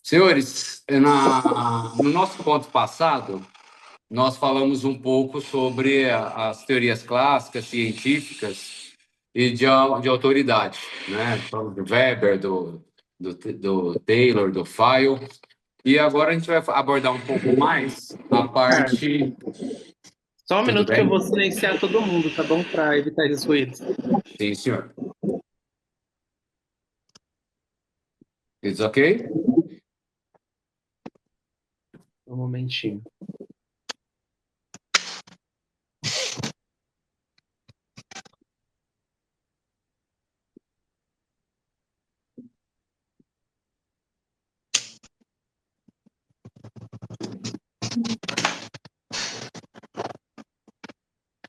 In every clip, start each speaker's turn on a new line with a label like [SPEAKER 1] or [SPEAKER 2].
[SPEAKER 1] Senhores, no nosso ponto passado, nós falamos um pouco sobre as teorias clássicas, científicas e de autoridade, né? Falamos do Weber, do Taylor, do Fayol. E agora a gente vai abordar um pouco mais a
[SPEAKER 2] Cara,
[SPEAKER 1] parte.
[SPEAKER 2] só um
[SPEAKER 1] Tudo
[SPEAKER 2] minuto que eu
[SPEAKER 1] bem?
[SPEAKER 2] vou silenciar todo mundo, tá bom? Pra evitar esses ruídos.
[SPEAKER 1] Sim, senhor. It's ok?
[SPEAKER 2] Um momentinho.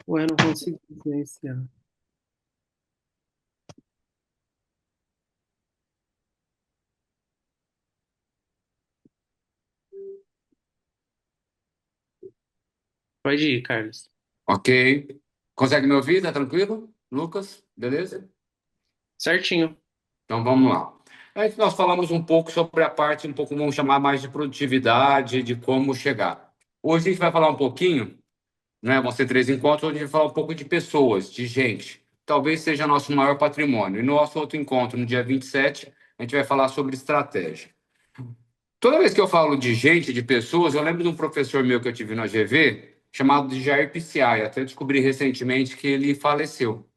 [SPEAKER 2] Ué, eu não consigo silenciar. Pode ir, Carlos.
[SPEAKER 1] Ok. Consegue me ouvir? Tá tranquilo? Lucas? Beleza?
[SPEAKER 2] Certinho.
[SPEAKER 1] Então vamos lá. Aí nós falamos um pouco sobre a parte, um pouco, vamos chamar mais de produtividade, de como chegar. Hoje a gente vai falar um pouquinho, né? Vão ser três encontros, onde a gente vai falar um pouco de pessoas, de gente. Talvez seja nosso maior patrimônio. E no nosso outro encontro, no dia 27, a gente vai falar sobre estratégia. Toda vez que eu falo de gente, de pessoas, eu lembro de um professor meu que eu tive na GV, chamado de Jair Piciai. Até descobri recentemente que ele faleceu.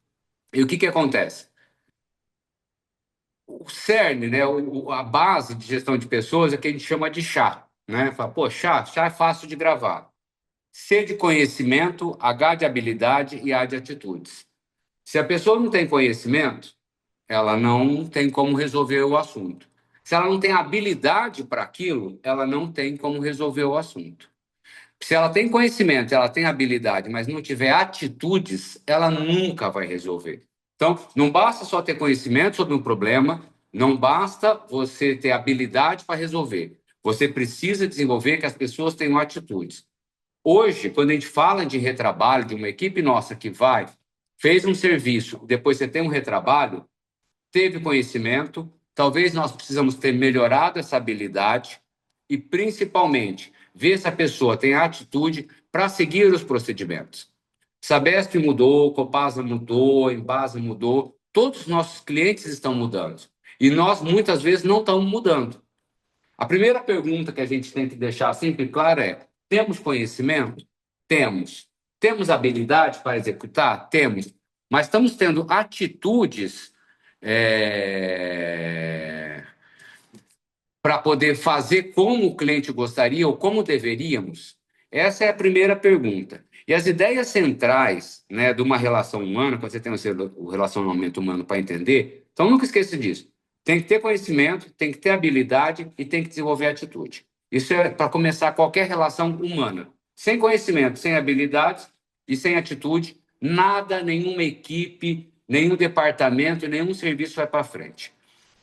[SPEAKER 1] E o que que acontece? O cerne, né, a base de gestão de pessoas é que a gente chama de chá, né? Fala, pô, chá é fácil de gravar. C de conhecimento, H de habilidade e A de atitudes. Se a pessoa não tem conhecimento, ela não tem como resolver o assunto. Se ela não tem habilidade para aquilo, ela não tem como resolver o assunto. Se ela tem conhecimento, ela tem habilidade, mas não tiver atitudes, ela nunca vai resolver. Então, não basta só ter conhecimento sobre um problema, não basta você ter habilidade para resolver. Você precisa desenvolver que as pessoas tenham atitudes. Hoje, quando a gente fala de retrabalho, de uma equipe nossa que vai, fez um serviço, depois você tem um retrabalho, teve conhecimento, talvez nós precisamos ter melhorado essa habilidade e, principalmente, ver se a pessoa tem atitude para seguir os procedimentos. Sabesp mudou, Copasa mudou, Embasa mudou, todos os nossos clientes estão mudando. E nós, muitas vezes, não estamos mudando. A primeira pergunta que a gente tem que deixar sempre clara é: temos conhecimento? Temos. Temos habilidade para executar? Temos. Mas estamos tendo atitudes para poder fazer como o cliente gostaria ou como deveríamos? Essa é a primeira pergunta. E as ideias centrais, né, de uma relação humana, quando você tem o relacionamento humano para entender, então nunca esqueça disso. Tem que ter conhecimento, tem que ter habilidade e tem que desenvolver atitude. Isso é para começar qualquer relação humana. Sem conhecimento, sem habilidades e sem atitude, nada, nenhuma equipe, nenhum departamento, nenhum serviço vai para frente.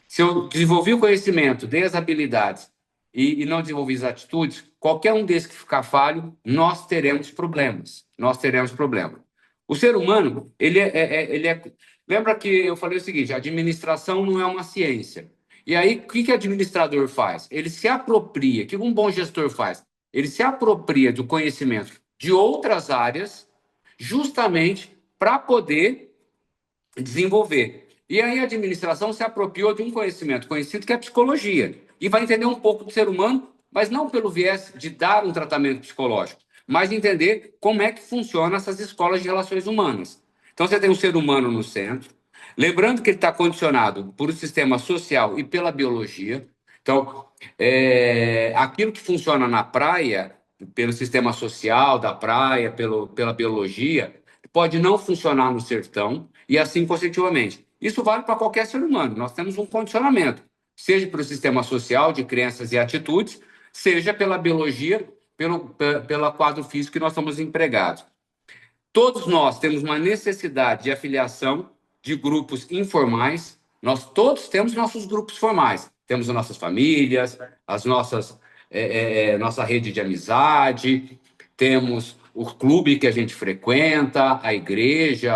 [SPEAKER 1] Se eu desenvolvi o conhecimento, dei as habilidades e não desenvolvi as atitudes, qualquer um desses que ficar falho, nós teremos problemas. Nós teremos problema. O ser humano, Lembra que eu falei o seguinte: a administração não é uma ciência. E aí, o que o administrador faz? Ele se apropria. O que um bom gestor faz? Ele se apropria do conhecimento de outras áreas, justamente para poder desenvolver. E aí a administração se apropriou de um conhecimento conhecido que é a psicologia. E vai entender um pouco do ser humano, mas não pelo viés de dar um tratamento psicológico, mas entender como é que funcionam essas escolas de relações humanas. Então você tem um ser humano no centro, lembrando que ele está condicionado por um sistema social e pela biologia. Então, aquilo que funciona na praia, pelo sistema social da praia, pela biologia, pode não funcionar no sertão e assim consecutivamente. Isso vale para qualquer ser humano. Nós temos um condicionamento, seja pelo sistema social de crenças e atitudes, seja pela biologia, pelo quadro físico que nós estamos empregados. Todos nós temos uma necessidade de afiliação de grupos informais. Nós todos temos nossos grupos formais. Temos as nossas famílias, nossa rede de amizade, temos o clube que a gente frequenta, a igreja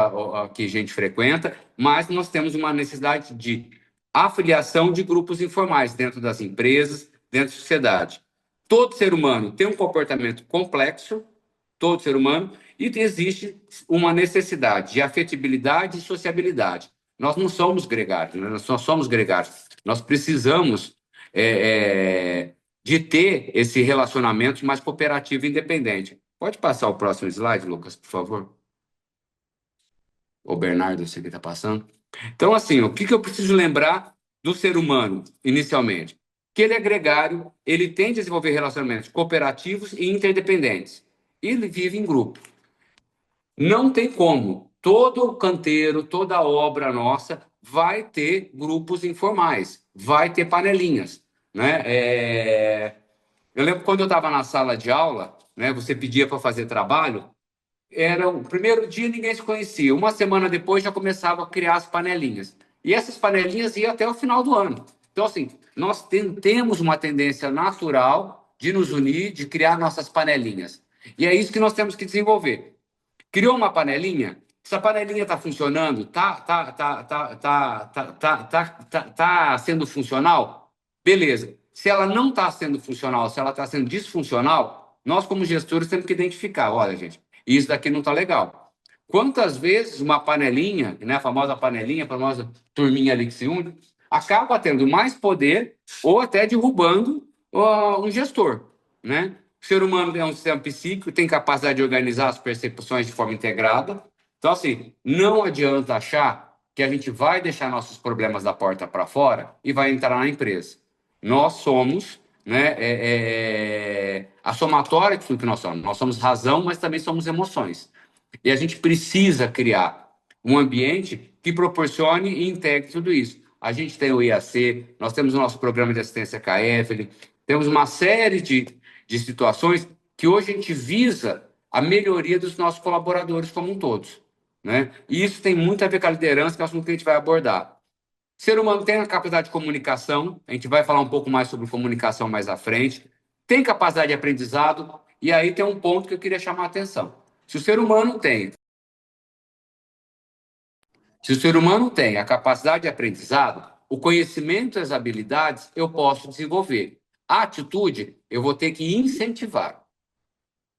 [SPEAKER 1] que a gente frequenta, mas nós temos uma necessidade de afiliação de grupos informais dentro das empresas, dentro da sociedade. Todo ser humano tem um comportamento complexo, todo ser humano, e existe uma necessidade de afetibilidade e sociabilidade. Nós não somos gregários, né? Nós só somos gregários. Nós precisamos de ter esse relacionamento mais cooperativo e independente. Pode passar o próximo slide, Lucas, por favor? O Bernardo, você que está passando. Então, assim, o que eu preciso lembrar do ser humano, inicialmente? Que ele é gregário, ele tem de desenvolver relacionamentos cooperativos e interdependentes. Ele vive em grupo. Não tem como. Todo canteiro, toda obra nossa vai ter grupos informais, vai ter panelinhas, né? Eu lembro quando eu estava na sala de aula, né? Você pedia para fazer trabalho, era o primeiro dia ninguém se conhecia. Uma semana depois já começava a criar as panelinhas. E essas panelinhas iam até o final do ano. Então, assim, nós temos uma tendência natural de nos unir, de criar nossas panelinhas. E é isso que nós temos que desenvolver. Criou uma panelinha? Essa panelinha está funcionando? Tá sendo funcional? Beleza. Se ela não está sendo funcional, se ela está sendo disfuncional, nós, como gestores, temos que identificar. Olha, gente, isso daqui não está legal. Quantas vezes uma panelinha, né, a famosa turminha ali que se une, acaba tendo mais poder ou até derrubando um gestor, né? O ser humano é um sistema psíquico, tem capacidade de organizar as percepções de forma integrada. Então, assim, não adianta achar que a gente vai deixar nossos problemas da porta para fora e vai entrar na empresa. Nós somos, né, a somatória de tudo que nós somos. Nós somos razão, mas também somos emoções. E a gente precisa criar um ambiente que proporcione e integre tudo isso. A gente tem o IAC, nós temos o nosso programa de assistência KF, temos uma série de situações que hoje a gente visa a melhoria dos nossos colaboradores como um todos, né? E isso tem muito a ver com a liderança, que é o assunto que a gente vai abordar. O ser humano tem a capacidade de comunicação, a gente vai falar um pouco mais sobre comunicação mais à frente, tem capacidade de aprendizado, e aí tem um ponto que eu queria chamar a atenção. Se o ser humano tem Se o ser humano tem a capacidade de aprendizado, o conhecimento e as habilidades eu posso desenvolver. A atitude eu vou ter que incentivar,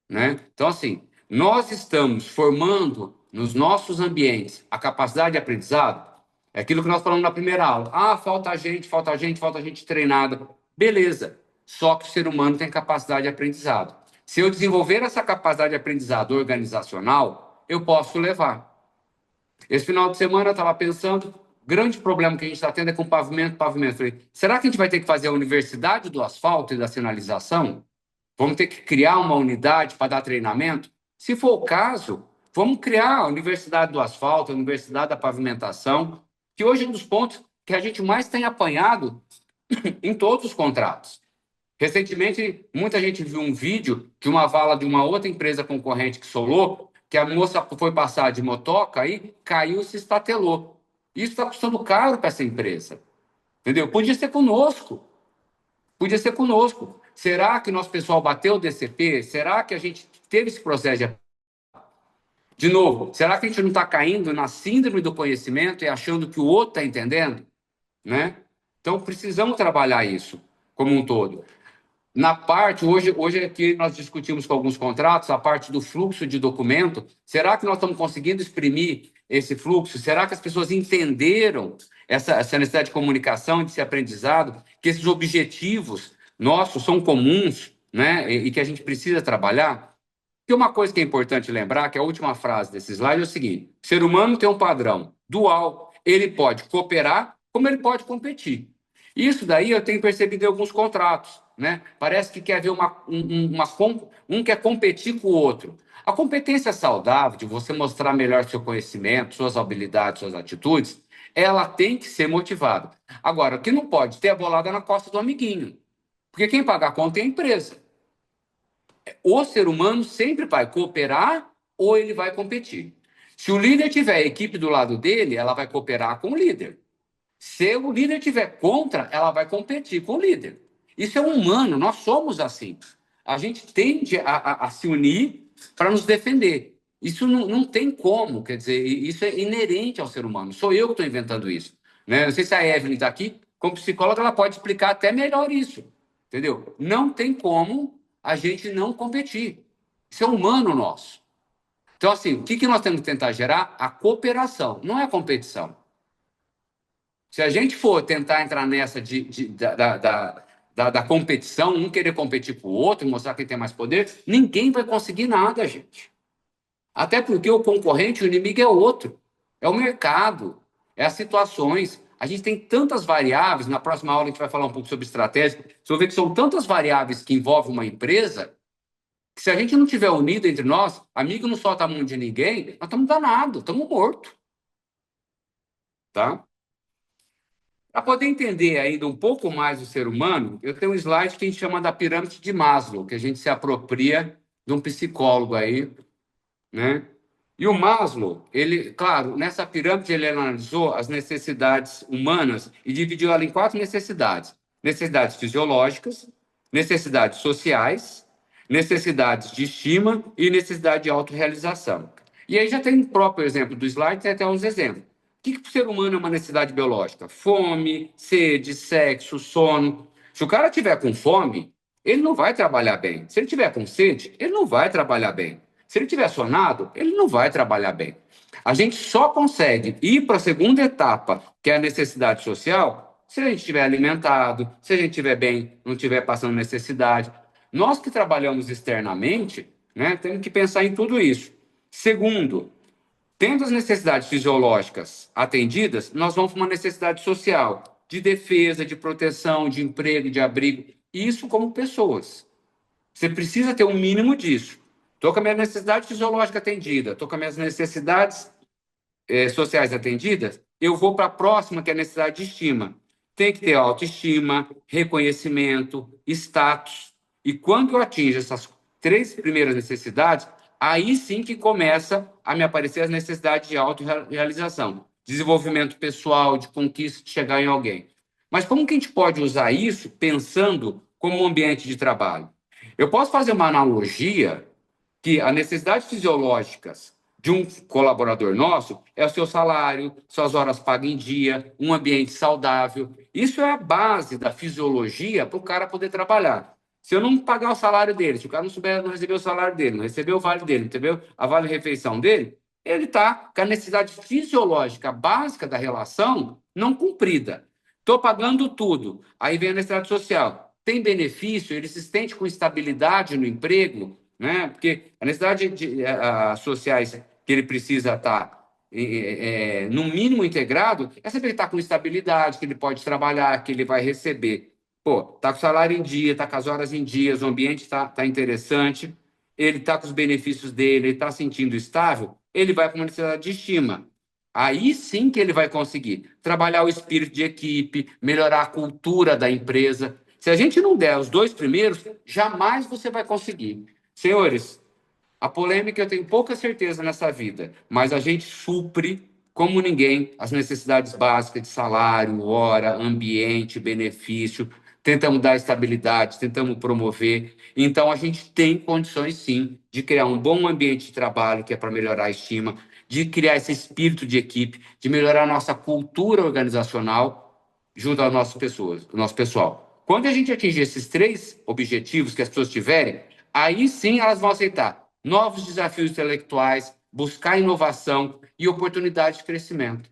[SPEAKER 1] né? Então, assim, nós estamos formando nos nossos ambientes a capacidade de aprendizado. É aquilo que nós falamos na primeira aula. Ah, falta gente treinada. Beleza. Só que o ser humano tem capacidade de aprendizado. Se eu desenvolver essa capacidade de aprendizado organizacional, eu posso levar. Esse final de semana eu estava pensando, o grande problema que a gente está tendo é com pavimento. Falei, será que a gente vai ter que fazer a universidade do asfalto e da sinalização? Vamos ter que criar uma unidade para dar treinamento? Se for o caso, vamos criar a universidade do asfalto, a universidade da pavimentação, que hoje é um dos pontos que a gente mais tem apanhado em todos os contratos. Recentemente, muita gente viu um vídeo de uma vala de uma outra empresa concorrente que solou, que a moça foi passar de motoca aí, caiu e se estatelou. Isso está custando caro para essa empresa. Entendeu? Podia ser conosco. Podia ser conosco. Será que nosso pessoal bateu o DCP? Será que a gente teve esse processo de novo, será que a gente não está caindo na síndrome do conhecimento e achando que o outro está entendendo? Né? Então, precisamos trabalhar isso como um todo. Na parte, hoje aqui nós discutimos com alguns contratos, a parte do fluxo de documento. Será que nós estamos conseguindo exprimir esse fluxo? Será que as pessoas entenderam essa necessidade de comunicação, de ser aprendizado, que esses objetivos nossos são comuns, né? E que a gente precisa trabalhar? E uma coisa que é importante lembrar, que a última frase desse slide é o seguinte: o ser humano tem um padrão dual, ele pode cooperar, como ele pode competir. Isso daí eu tenho percebido em alguns contratos, né? Parece que quer ver um quer competir com o outro. A competência saudável, de você mostrar melhor seu conhecimento, suas habilidades, suas atitudes, ela tem que ser motivada. Agora, o que não pode ter é a bolada na costa do amiguinho. Porque quem paga a conta é a empresa. O ser humano sempre vai cooperar ou ele vai competir. Se o líder tiver a equipe do lado dele, ela vai cooperar com o líder. Se o líder tiver contra, ela vai competir com o líder. Isso é humano, nós somos assim. A gente tende a se unir para nos defender. Isso não tem como, quer dizer, isso é inerente ao ser humano. Sou eu que estou inventando isso. Né? Não sei se a Evelyn está aqui, como psicóloga, ela pode explicar até melhor isso. entendeu? Não tem como a gente não competir. Isso é humano nosso. Então, assim, o que nós temos que tentar gerar? A cooperação, não é a competição. Se a gente for tentar entrar nessa da competição, um querer competir com o outro, mostrar quem tem mais poder, ninguém vai conseguir nada, gente. Até porque o concorrente, o inimigo é outro. É o mercado, é as situações. A gente tem tantas variáveis, na próxima aula a gente vai falar um pouco sobre estratégia. Você vai ver que são tantas variáveis que envolvem uma empresa, que se a gente não tiver unido entre nós, amigo não solta a mão de ninguém, nós estamos danados, estamos mortos. Tá? Para poder entender ainda um pouco mais o ser humano, eu tenho um slide que a gente chama da pirâmide de Maslow, que a gente se apropria de um psicólogo aí, né? E o Maslow, ele, claro, nessa pirâmide ele analisou as necessidades humanas e dividiu ela em quatro necessidades: necessidades fisiológicas, necessidades sociais, necessidades de estima e necessidade de autorrealização. E aí já tem o próprio exemplo do slide, tem até uns exemplos. O que para o ser humano é uma necessidade biológica? Fome, sede, sexo, sono. Se o cara tiver com fome, ele não vai trabalhar bem. Se ele tiver com sede, ele não vai trabalhar bem. Se ele tiver sonado, ele não vai trabalhar bem. A gente só consegue ir para a segunda etapa, que é a necessidade social, se a gente estiver alimentado, se a gente estiver bem, não estiver passando necessidade. Nós que trabalhamos externamente, né, temos que pensar em tudo isso. Segundo, tendo as necessidades fisiológicas atendidas, nós vamos para uma necessidade social, de defesa, de proteção, de emprego, de abrigo. Isso como pessoas. Você precisa ter um mínimo disso. Estou com a minha necessidade fisiológica atendida, estou com as minhas necessidades sociais atendidas, eu vou para a próxima, que é a necessidade de estima. Tem que ter autoestima, reconhecimento, status. E quando eu atingo essas três primeiras necessidades, aí sim que começa a me aparecer as necessidades de autorrealização, desenvolvimento pessoal, de conquista, de chegar em alguém. Mas como que a gente pode usar isso pensando como um ambiente de trabalho? Eu posso fazer uma analogia que as necessidades fisiológicas de um colaborador nosso é o seu salário, suas horas pagas em dia, um ambiente saudável. Isso é a base da fisiologia para o cara poder trabalhar. Se eu não pagar o salário dele, se o cara não souber, não receber o salário dele, não receber o vale dele, entendeu? A vale-refeição dele, ele está com a necessidade fisiológica básica da relação não cumprida. Estou pagando tudo. Aí vem a necessidade social. Tem benefício, ele se sente com estabilidade no emprego, né? Porque a necessidade sociais que ele precisa estar no mínimo integrado é saber que está com estabilidade, que ele pode trabalhar, que ele vai receber. Pô, tá com o salário em dia, tá com as horas em dias, o ambiente está interessante, ele está com os benefícios dele, ele está sentindo estável, ele vai para uma necessidade de estima. Aí sim que ele vai conseguir trabalhar o espírito de equipe, melhorar a cultura da empresa. Se a gente não der os dois primeiros, jamais você vai conseguir. Senhores, a polêmica eu tenho pouca certeza nessa vida, mas a gente supre como ninguém as necessidades básicas de salário, hora, ambiente, benefício. Tentamos dar estabilidade, tentamos promover. Então, a gente tem condições, sim, de criar um bom ambiente de trabalho, que é para melhorar a estima, de criar esse espírito de equipe, de melhorar a nossa cultura organizacional junto às nossas pessoas, ao nosso pessoal. Quando a gente atingir esses três objetivos que as pessoas tiverem, aí sim elas vão aceitar novos desafios intelectuais, buscar inovação e oportunidade de crescimento.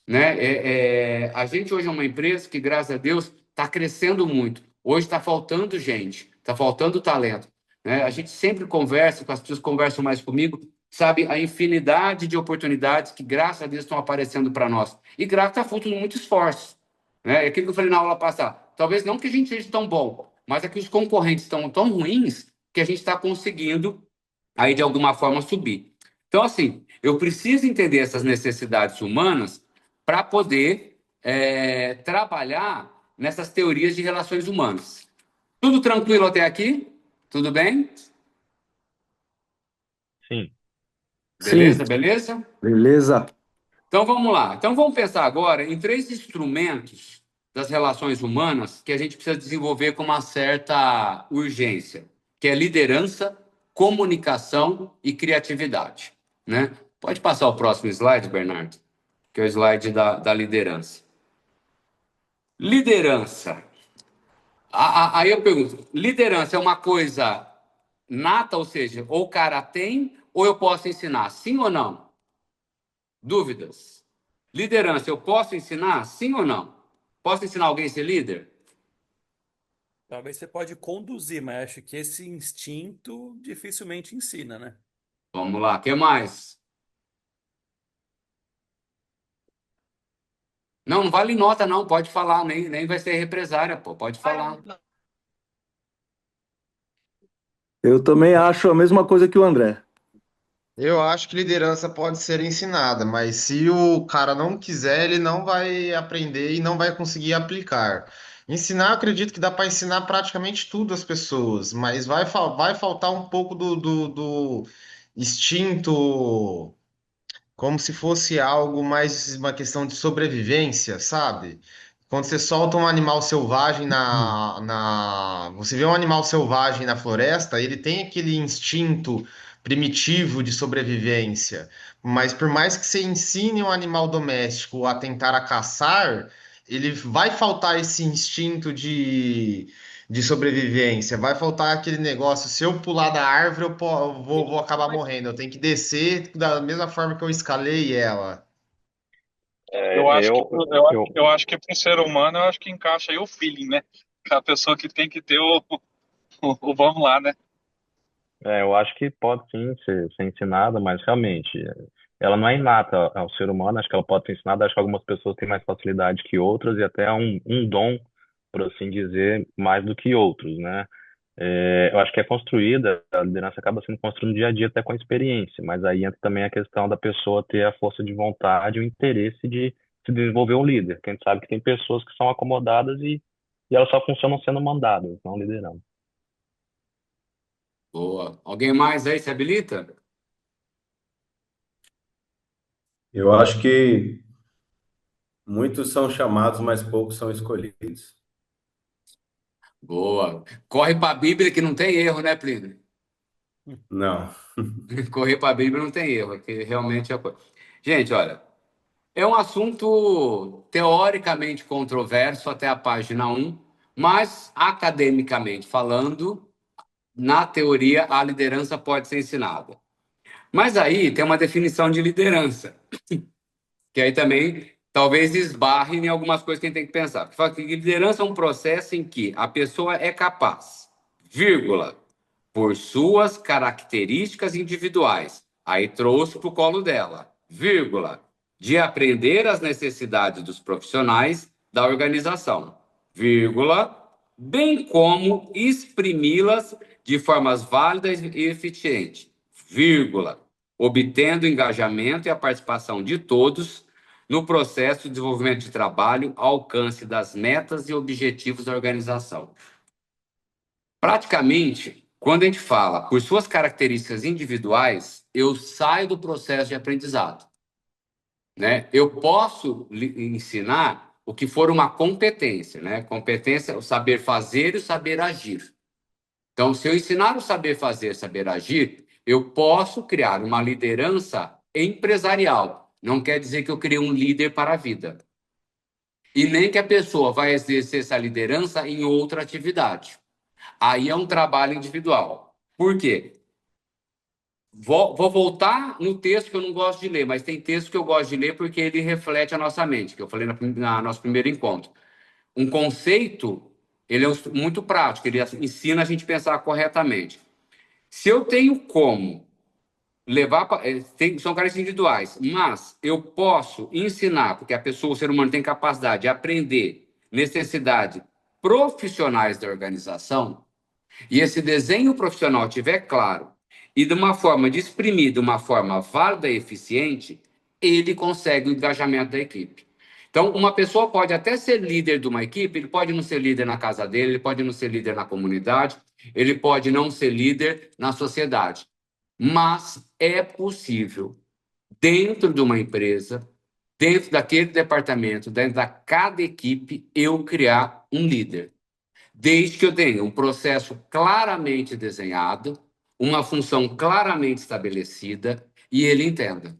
[SPEAKER 1] Né? A gente hoje é uma empresa que, graças a Deus, está crescendo muito. Hoje está faltando gente, está faltando talento. Né? A gente sempre conversa, com as pessoas conversam mais comigo, sabe a infinidade de oportunidades que, graças a Deus, estão aparecendo para nós. E graças a fruto de muito esforço. Né? É aquilo que eu falei na aula passada. Talvez não que a gente seja tão bom, mas é que os concorrentes estão tão ruins que a gente está conseguindo aí de alguma forma subir. Então, assim, eu preciso entender essas necessidades humanas para poder trabalhar nessas teorias de relações humanas. Tudo tranquilo até aqui? Tudo bem?
[SPEAKER 3] Sim.
[SPEAKER 1] Beleza,
[SPEAKER 4] Sim,
[SPEAKER 1] beleza?
[SPEAKER 4] beleza.
[SPEAKER 1] Então vamos lá. Então vamos pensar agora em três instrumentos das relações humanas que a gente precisa desenvolver com uma certa urgência, que é liderança, comunicação e criatividade, né? Pode passar o próximo slide, Bernardo, que é o slide da liderança. Liderança. Aí eu pergunto: liderança é uma coisa nata, ou seja, ou o cara tem, ou eu posso ensinar? Sim ou não? Dúvidas? Liderança, eu posso ensinar? Sim ou não? Posso ensinar alguém a ser líder?
[SPEAKER 3] Talvez você pode conduzir, mas acho que esse instinto dificilmente ensina, né?
[SPEAKER 1] Vamos lá, o que mais? Não, não vale nota, não, pode falar, nem vai ser represária, pô, pode falar.
[SPEAKER 4] Eu também acho a mesma coisa que o André.
[SPEAKER 5] Eu acho que liderança pode ser ensinada, mas se o cara não quiser, ele não vai aprender e não vai conseguir aplicar. Ensinar, eu acredito que dá para ensinar praticamente tudo às pessoas, mas vai faltar um pouco do instinto, como se fosse algo mais uma questão de sobrevivência, sabe? Quando você solta um animal selvagem Você vê um animal selvagem na floresta, ele tem aquele instinto primitivo de sobrevivência. Mas por mais que você ensine um animal doméstico a tentar a caçar, ele vai faltar esse instinto de sobrevivência. Vai faltar aquele negócio, se eu pular da árvore, vou acabar morrendo. Eu tenho que descer da mesma forma que eu escalei ela.
[SPEAKER 6] Eu
[SPEAKER 7] É,
[SPEAKER 6] acho que eu acho que para o ser humano eu acho que encaixa aí o feeling, né? Que é a pessoa que tem que ter o vamos lá, né?
[SPEAKER 7] eu acho que pode sim ser ensinada, mas realmente ela não é inata ao ser humano, acho que ela pode ser ensinada, acho que algumas pessoas têm mais facilidade que outras e até um dom, por assim dizer, mais do que outros, né? Eu acho que é construída, a liderança acaba sendo construída no dia a dia até com a experiência, mas aí entra também a questão da pessoa ter a força de vontade, o interesse de se desenvolver um líder, porque a gente sabe que tem pessoas que são acomodadas e elas só funcionam sendo mandadas, não liderando.
[SPEAKER 1] Boa. Alguém mais aí se habilita?
[SPEAKER 8] Eu acho que muitos são chamados, mas poucos são escolhidos.
[SPEAKER 1] Boa. Corre para a Bíblia que não tem erro, né, Plínio?
[SPEAKER 8] Não.
[SPEAKER 1] Correr para a Bíblia não tem erro, que realmente é coisa. Gente, olha, é um assunto teoricamente controverso até a página 1, mas academicamente falando, na teoria, a liderança pode ser ensinada. Mas aí tem uma definição de liderança, que aí também talvez esbarre em algumas coisas que a gente tem que pensar. Porque fala que liderança é um processo em que a pessoa é capaz, vírgula, por suas características individuais, aí trouxe para o colo dela, vírgula, de aprender as necessidades dos profissionais da organização, vírgula, bem como exprimi-las de formas válidas e eficientes, vírgula, obtendo o engajamento e a participação de todos no processo de desenvolvimento de trabalho, ao alcance das metas e objetivos da organização. Praticamente, quando a gente fala por suas características individuais, eu saio do processo de aprendizado, né? Eu posso ensinar o que for uma competência, né? Competência é o saber fazer e o saber agir. Então, se eu ensinar o saber fazer, saber agir, eu posso criar uma liderança empresarial. Não quer dizer que eu criei um líder para a vida. E nem que a pessoa vai exercer essa liderança em outra atividade. Aí é um trabalho individual. Por quê? Vou voltar no texto que eu não gosto de ler, mas tem texto que eu gosto de ler porque ele reflete a nossa mente, que eu falei na nosso primeiro encontro. Um conceito, ele é muito prático, ele ensina a gente a pensar corretamente. Se eu tenho como levar, são características individuais, mas eu posso ensinar, porque a pessoa, o ser humano tem capacidade de aprender necessidades profissionais da organização, e esse desenho profissional estiver claro e de uma forma de exprimir de uma forma válida e eficiente, ele consegue o engajamento da equipe. Então, uma pessoa pode até ser líder de uma equipe, ele pode não ser líder na casa dele, ele pode não ser líder na comunidade, ele pode não ser líder na sociedade. Mas é possível, dentro de uma empresa, dentro daquele departamento, dentro da cada equipe, eu criar um líder desde que eu tenha um processo claramente desenhado, uma função claramente estabelecida e ele entenda.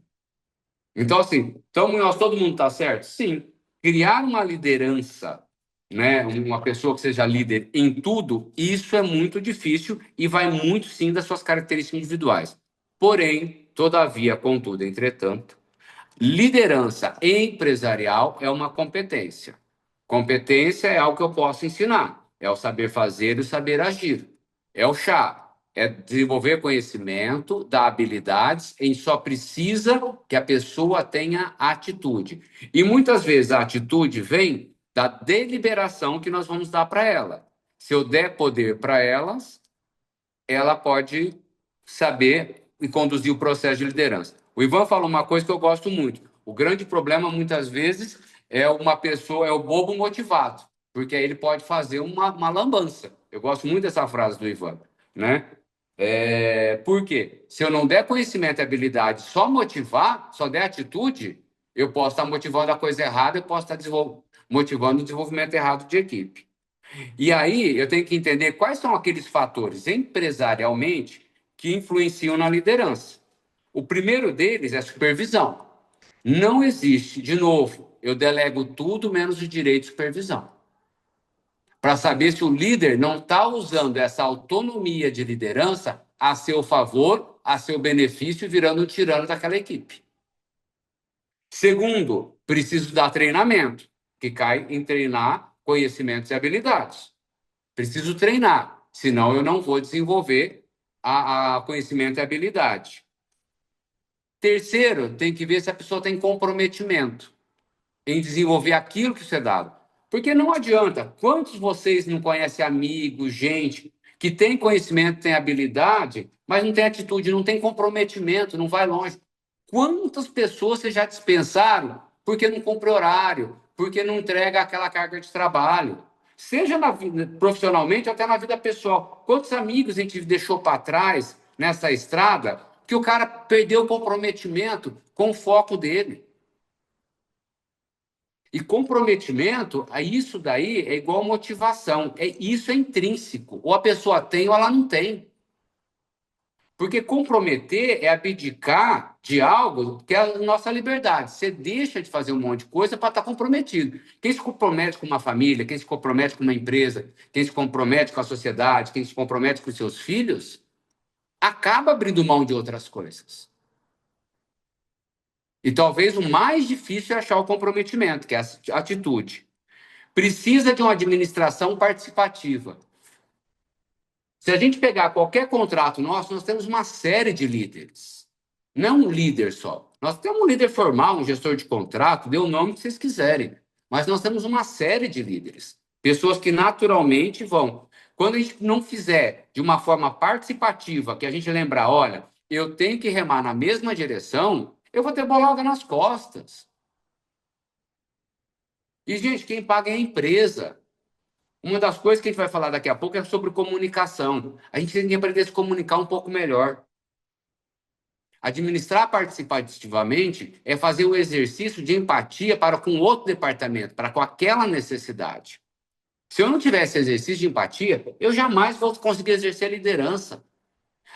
[SPEAKER 1] Então, assim, então nós todo mundo está certo? Sim. Criar uma liderança né, uma pessoa que seja líder em tudo, isso é muito difícil e vai muito sim das suas características individuais. Porém, todavia, contudo, entretanto, liderança empresarial é uma competência. Competência é algo que eu posso ensinar, é o saber fazer e o saber agir. É o chá, é desenvolver conhecimento, dar habilidades, e só precisa que a pessoa tenha atitude. E muitas vezes a atitude vem da deliberação que nós vamos dar para ela. Se eu der poder para elas, ela pode saber e conduzir o processo de liderança. O Ivan falou uma coisa que eu gosto muito. O grande problema, muitas vezes, é uma pessoa, é o bobo motivado, porque aí ele pode fazer uma lambança. Eu gosto muito dessa frase do Ivan, né? Por quê? Se eu não der conhecimento e habilidade, só motivar, só der atitude, eu posso estar motivando a coisa errada, eu posso estar motivando o desenvolvimento errado de equipe. E aí eu tenho que entender quais são aqueles fatores empresarialmente que influenciam na liderança. O primeiro deles é a supervisão. Não existe, de novo, eu delego tudo menos o direito de supervisão. Para saber se o líder não está usando essa autonomia de liderança a seu favor, a seu benefício, virando um tirano daquela equipe. Segundo, preciso dar treinamento, que cai em treinar conhecimentos e habilidades. Preciso treinar, senão eu não vou desenvolver a conhecimento e habilidade. Terceiro, tem que ver se a pessoa tem comprometimento em desenvolver aquilo que você é dado. Porque não adianta. Quantos de vocês não conhecem amigos, gente que tem conhecimento, tem habilidade, mas não tem atitude, não tem comprometimento, não vai longe? Quantas pessoas vocês já dispensaram porque não cumpre horário, porque não entrega aquela carga de trabalho? Seja na vida, profissionalmente ou até na vida pessoal. Quantos amigos a gente deixou para trás nessa estrada que o cara perdeu o comprometimento com o foco dele? E comprometimento, isso daí é igual motivação. Isso é intrínseco. Ou a pessoa tem ou ela não tem. Porque comprometer é abdicar de algo que é a nossa liberdade. Você deixa de fazer um monte de coisa para estar comprometido. Quem se compromete com uma família, quem se compromete com uma empresa, quem se compromete com a sociedade, quem se compromete com os seus filhos, acaba abrindo mão de outras coisas. E talvez o mais difícil é achar o comprometimento, que é a atitude. Precisa de uma administração participativa. Se a gente pegar qualquer contrato nosso, nós temos uma série de líderes. Não um líder só. Nós temos um líder formal, um gestor de contrato, dê o nome que vocês quiserem. Mas nós temos uma série de líderes. Pessoas que naturalmente vão. Quando a gente não fizer de uma forma participativa, que a gente lembrar, olha, eu tenho que remar na mesma direção, eu vou ter bolada nas costas. E, gente, quem paga é a empresa. Uma das coisas que a gente vai falar daqui a pouco é sobre comunicação. A gente tem que aprender a se comunicar um pouco melhor. Administrar participativamente é fazer o exercício de empatia para com outro departamento, para com aquela necessidade. Se eu não tivesse exercício de empatia, eu jamais vou conseguir exercer a liderança.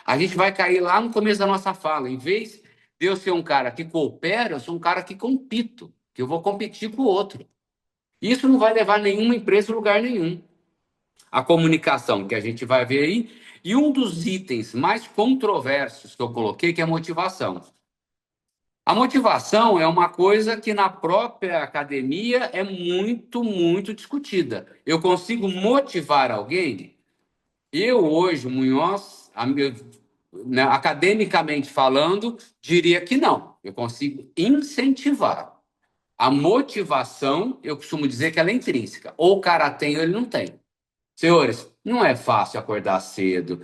[SPEAKER 1] A gente vai cair lá no começo da nossa fala. Em vez de eu ser um cara que coopera, eu sou um cara que compito, que eu vou competir com o outro. Isso não vai levar nenhuma empresa a lugar nenhum. A comunicação, que a gente vai ver aí, e um dos itens mais controversos que eu coloquei, que é a motivação. A motivação é uma coisa que na própria academia é muito, muito discutida. Eu consigo motivar alguém? Eu hoje, Munhoz, academicamente falando, diria que não. Eu consigo incentivar. A motivação, eu costumo dizer que ela é intrínseca. Ou o cara tem ou ele não tem. Senhores, não é fácil acordar cedo,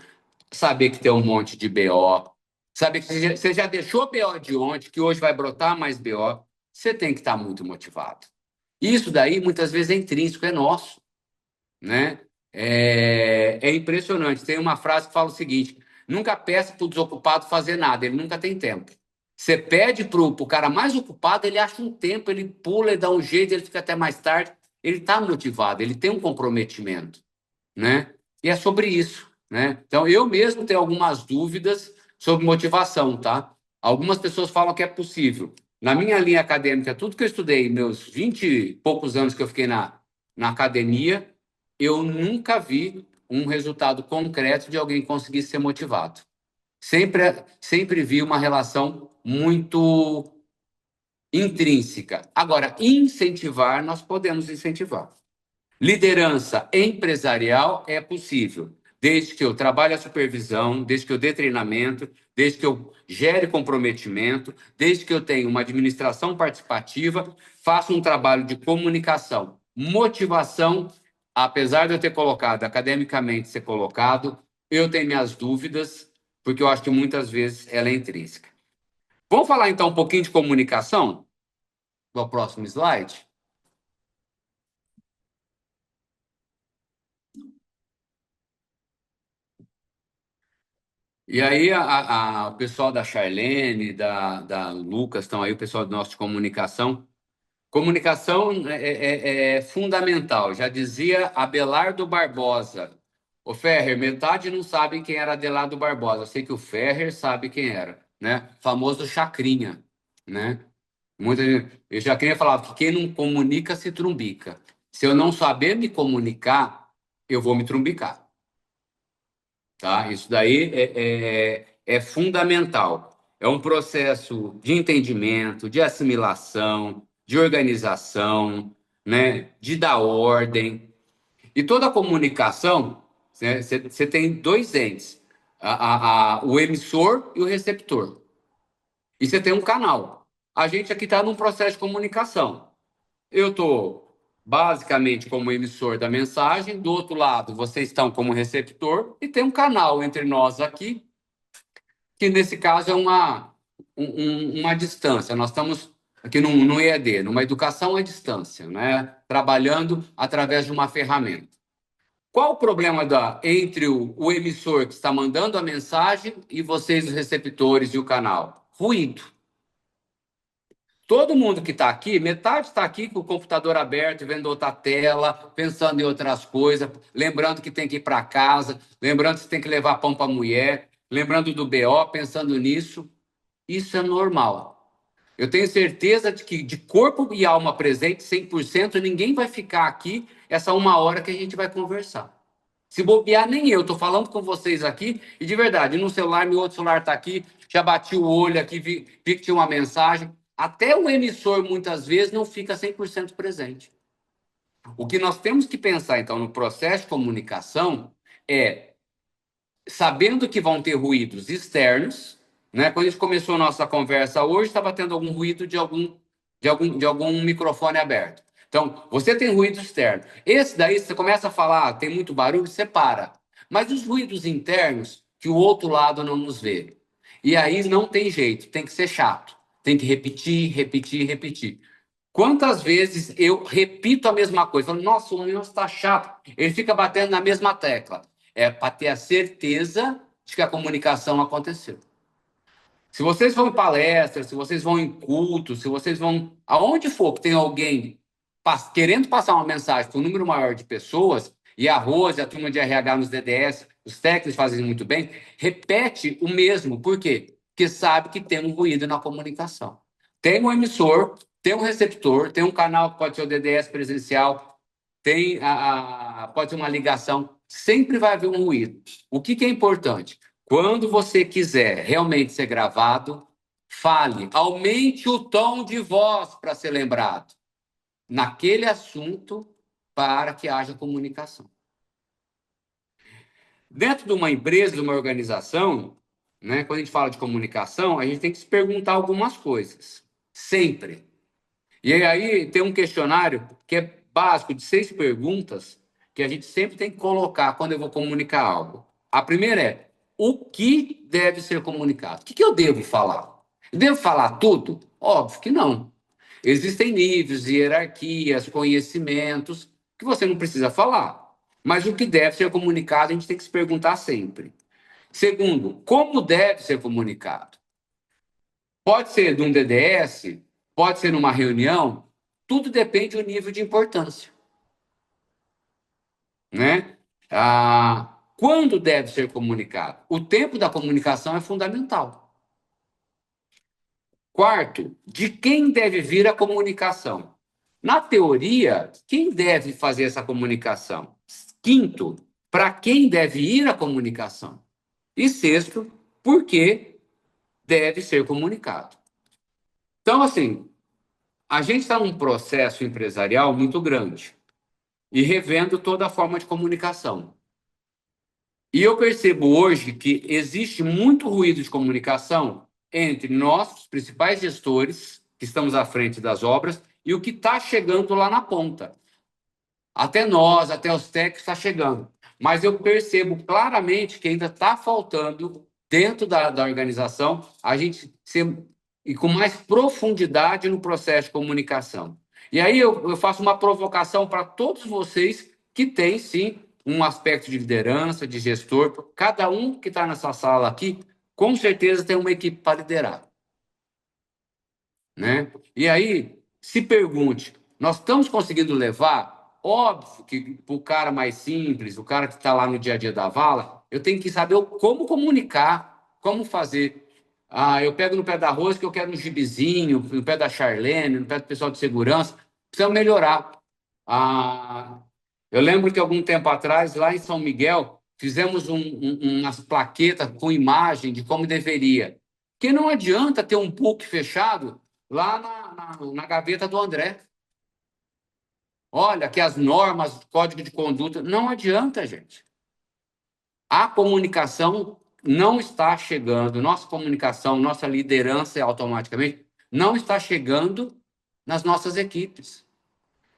[SPEAKER 1] saber que tem um monte de BO, saber que você já deixou BO de ontem, que hoje vai brotar mais BO. Você tem que estar muito motivado. Isso daí, muitas vezes, é intrínseco, é nosso. Né? É impressionante. Tem uma frase que fala o seguinte: nunca peça para o desocupado fazer nada, ele nunca tem tempo. Você pede para o cara mais ocupado, ele acha um tempo, ele pula, ele dá um jeito, ele fica até mais tarde. Ele está motivado, ele tem um comprometimento. Né? E é sobre isso. Né? Então, eu mesmo tenho algumas dúvidas sobre motivação. Tá? Algumas pessoas falam que é possível. Na minha linha acadêmica, tudo que eu estudei, meus 20 e poucos anos que eu fiquei na na academia, eu nunca vi um resultado concreto de alguém conseguir ser motivado. Sempre vi uma relação muito intrínseca. Agora, incentivar, nós podemos incentivar. Liderança empresarial é possível, desde que eu trabalhe a supervisão, desde que eu dê treinamento, desde que eu gere comprometimento, desde que eu tenha uma administração participativa, faça um trabalho de comunicação, motivação. Apesar de eu ter colocado, academicamente ser colocado, eu tenho minhas dúvidas, porque eu acho que muitas vezes ela é intrínseca. Vamos falar então um pouquinho de comunicação? No próximo slide. E aí, o pessoal da Charlene, da Lucas, estão aí, o pessoal do nosso de comunicação. Comunicação é fundamental. Já dizia Abelardo Barbosa. O Ferrer, metade não sabe quem era Abelardo Barbosa. Eu sei que o Ferrer sabe quem era, né? Famoso Chacrinha, né? Muita gente, eu já queria falar que quem não comunica se trumbica. Se eu não saber me comunicar, eu vou me trumbicar. Tá? Isso daí é fundamental. É um processo de entendimento, de assimilação, de organização, né? De dar ordem. E toda comunicação, né, você tem dois entes, o emissor e o receptor. E você tem um canal. A gente aqui está num processo de comunicação. Eu estou basicamente como emissor da mensagem, do outro lado vocês estão como receptor, e tem um canal entre nós aqui, que nesse caso é uma distância. Nós estamos aqui no EAD, numa educação à distância, né? Trabalhando através de uma ferramenta. Qual o problema entre o emissor que está mandando a mensagem e vocês, os receptores e o canal? Ruído. Todo mundo que está aqui, metade está aqui com o computador aberto, vendo outra tela, pensando em outras coisas, lembrando que tem que ir para casa, lembrando que tem que levar pão para a mulher, lembrando do BO, pensando nisso. Isso é normal. Eu tenho certeza de que de corpo e alma presente, 100%, ninguém vai ficar aqui essa 1 hora que a gente vai conversar. Se bobear, nem eu. Estou falando com vocês aqui e, de verdade, no celular, meu outro celular está aqui, já bati o olho aqui, vi que tinha uma mensagem. Até o emissor, muitas vezes, não fica 100% presente. O que nós temos que pensar, então, no processo de comunicação é, sabendo que vão ter ruídos externos, né? Quando a gente começou a nossa conversa hoje, estava tendo algum ruído de algum microfone aberto. Então, você tem ruído externo. Esse daí, você começa a falar, tem muito barulho, você para. Mas os ruídos internos, que o outro lado não nos vê. E aí não tem jeito, tem que ser chato. Tem que repetir, repetir, repetir. Quantas vezes eu repito a mesma coisa? Falo, nossa, o meu está chato. Ele fica batendo na mesma tecla. É para ter a certeza de que a comunicação aconteceu. Se vocês vão em palestras, se vocês vão em cultos, se vocês vão aonde for que tem alguém querendo passar uma mensagem para um número maior de pessoas, e a Rose, a turma de RH nos DDS, os técnicos fazem muito bem, repete o mesmo. Por quê? Porque sabe que tem um ruído na comunicação. Tem um emissor, tem um receptor, tem um canal que pode ser o DDS presencial, pode ser uma ligação, sempre vai haver um ruído. O que é importante? Quando você quiser realmente ser gravado, fale, aumente o tom de voz para ser lembrado naquele assunto para que haja comunicação. Dentro de uma empresa, de uma organização, né, quando a gente fala de comunicação, a gente tem que se perguntar algumas coisas, sempre. E aí tem um questionário que é básico, de 6 perguntas, que a gente sempre tem que colocar quando eu vou comunicar algo. A primeira é, o que deve ser comunicado? O que eu devo falar? Eu devo falar tudo? Óbvio que não. Existem níveis, hierarquias, conhecimentos que você não precisa falar. Mas o que deve ser comunicado, a gente tem que se perguntar sempre. Segundo, como deve ser comunicado? Pode ser de um DDS, pode ser numa reunião, tudo depende do nível de importância. Né? Quando deve ser comunicado? O tempo da comunicação é fundamental. Quarto, de quem deve vir a comunicação? Na teoria, quem deve fazer essa comunicação? Quinto, para quem deve ir a comunicação? E sexto, por que deve ser comunicado? Então, assim, a gente está num processo empresarial muito grande e revendo toda a forma de comunicação. E eu percebo hoje que existe muito ruído de comunicação entre nós, os principais gestores, que estamos à frente das obras, e o que está chegando lá na ponta. Até nós, até os técnicos está chegando. Mas eu percebo claramente que ainda está faltando, dentro da organização, a gente ser e com mais profundidade no processo de comunicação. E aí eu faço uma provocação para todos vocês que têm, sim, um aspecto de liderança, de gestor. Cada um que está nessa sala aqui, com certeza tem uma equipe para liderar. Né? E aí, se pergunte, nós estamos conseguindo levar? Óbvio que para o cara mais simples, o cara que está lá no dia a dia da vala, eu tenho que saber como comunicar, como fazer. Eu pego no pé da Rose que eu quero um gibizinho, no pé da Charlene, no pé do pessoal de segurança, precisa melhorar. Eu lembro que algum tempo atrás, lá em São Miguel, fizemos umas plaquetas com imagem de como deveria. Porque não adianta ter um PUC fechado lá na gaveta do André. Olha, que as normas, código de conduta, não adianta, gente. A comunicação não está chegando, nossa comunicação, nossa liderança automaticamente não está chegando nas nossas equipes.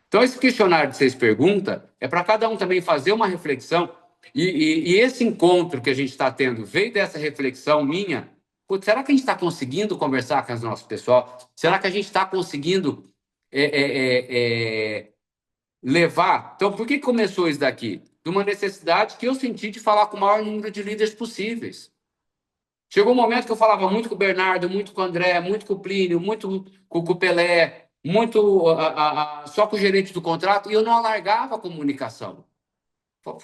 [SPEAKER 1] Então, esse questionário de 6 perguntas é para cada um também fazer uma reflexão. E esse encontro que a gente está tendo veio dessa reflexão minha. Putz, será que a gente está conseguindo conversar com o nosso pessoal? Será que a gente está conseguindo levar? Então, por que começou isso daqui? De uma necessidade que eu senti de falar com o maior número de líderes possíveis. Chegou um momento que eu falava muito com o Bernardo, muito com o André, muito com o Plínio, muito com o Pelé, muito só com o gerente do contrato, e eu não alargava a comunicação.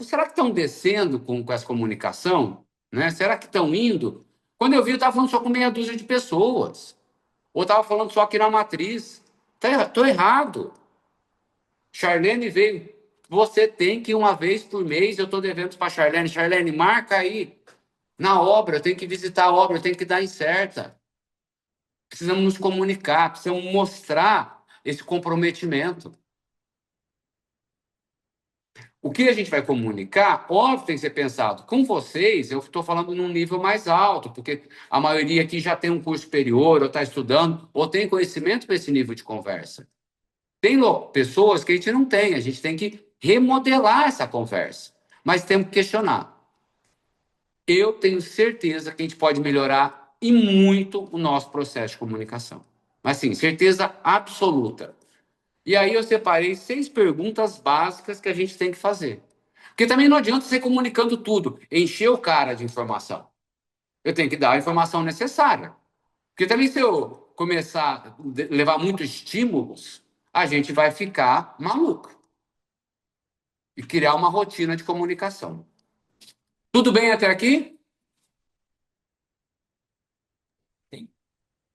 [SPEAKER 1] Será que estão descendo com essa comunicação? Né? Será que estão indo? Quando eu vi, eu estava falando só com meia dúzia de pessoas. Ou estava falando só aqui na matriz. Estou errado. Charlene veio. Você tem que ir uma vez por mês, eu estou devendo para a Charlene. Charlene, marca aí. Na obra, eu tenho que visitar a obra, eu tenho que dar incerta. Precisamos nos comunicar, precisamos mostrar esse comprometimento. O que a gente vai comunicar, óbvio, tem que ser pensado. Com vocês, eu estou falando num nível mais alto, porque a maioria aqui já tem um curso superior, ou está estudando, ou tem conhecimento para esse nível de conversa. Tem pessoas que a gente não tem, a gente tem que remodelar essa conversa, mas temos que questionar. Eu tenho certeza que a gente pode melhorar e muito o nosso processo de comunicação. Mas, sim, certeza absoluta. E aí eu separei 6 perguntas básicas que a gente tem que fazer. Porque também não adianta você comunicando tudo, encher o cara de informação. Eu tenho que dar a informação necessária. Porque também se eu começar a levar muitos estímulos, a gente vai ficar maluco. E criar uma rotina de comunicação. Tudo bem até aqui?
[SPEAKER 3] Sim.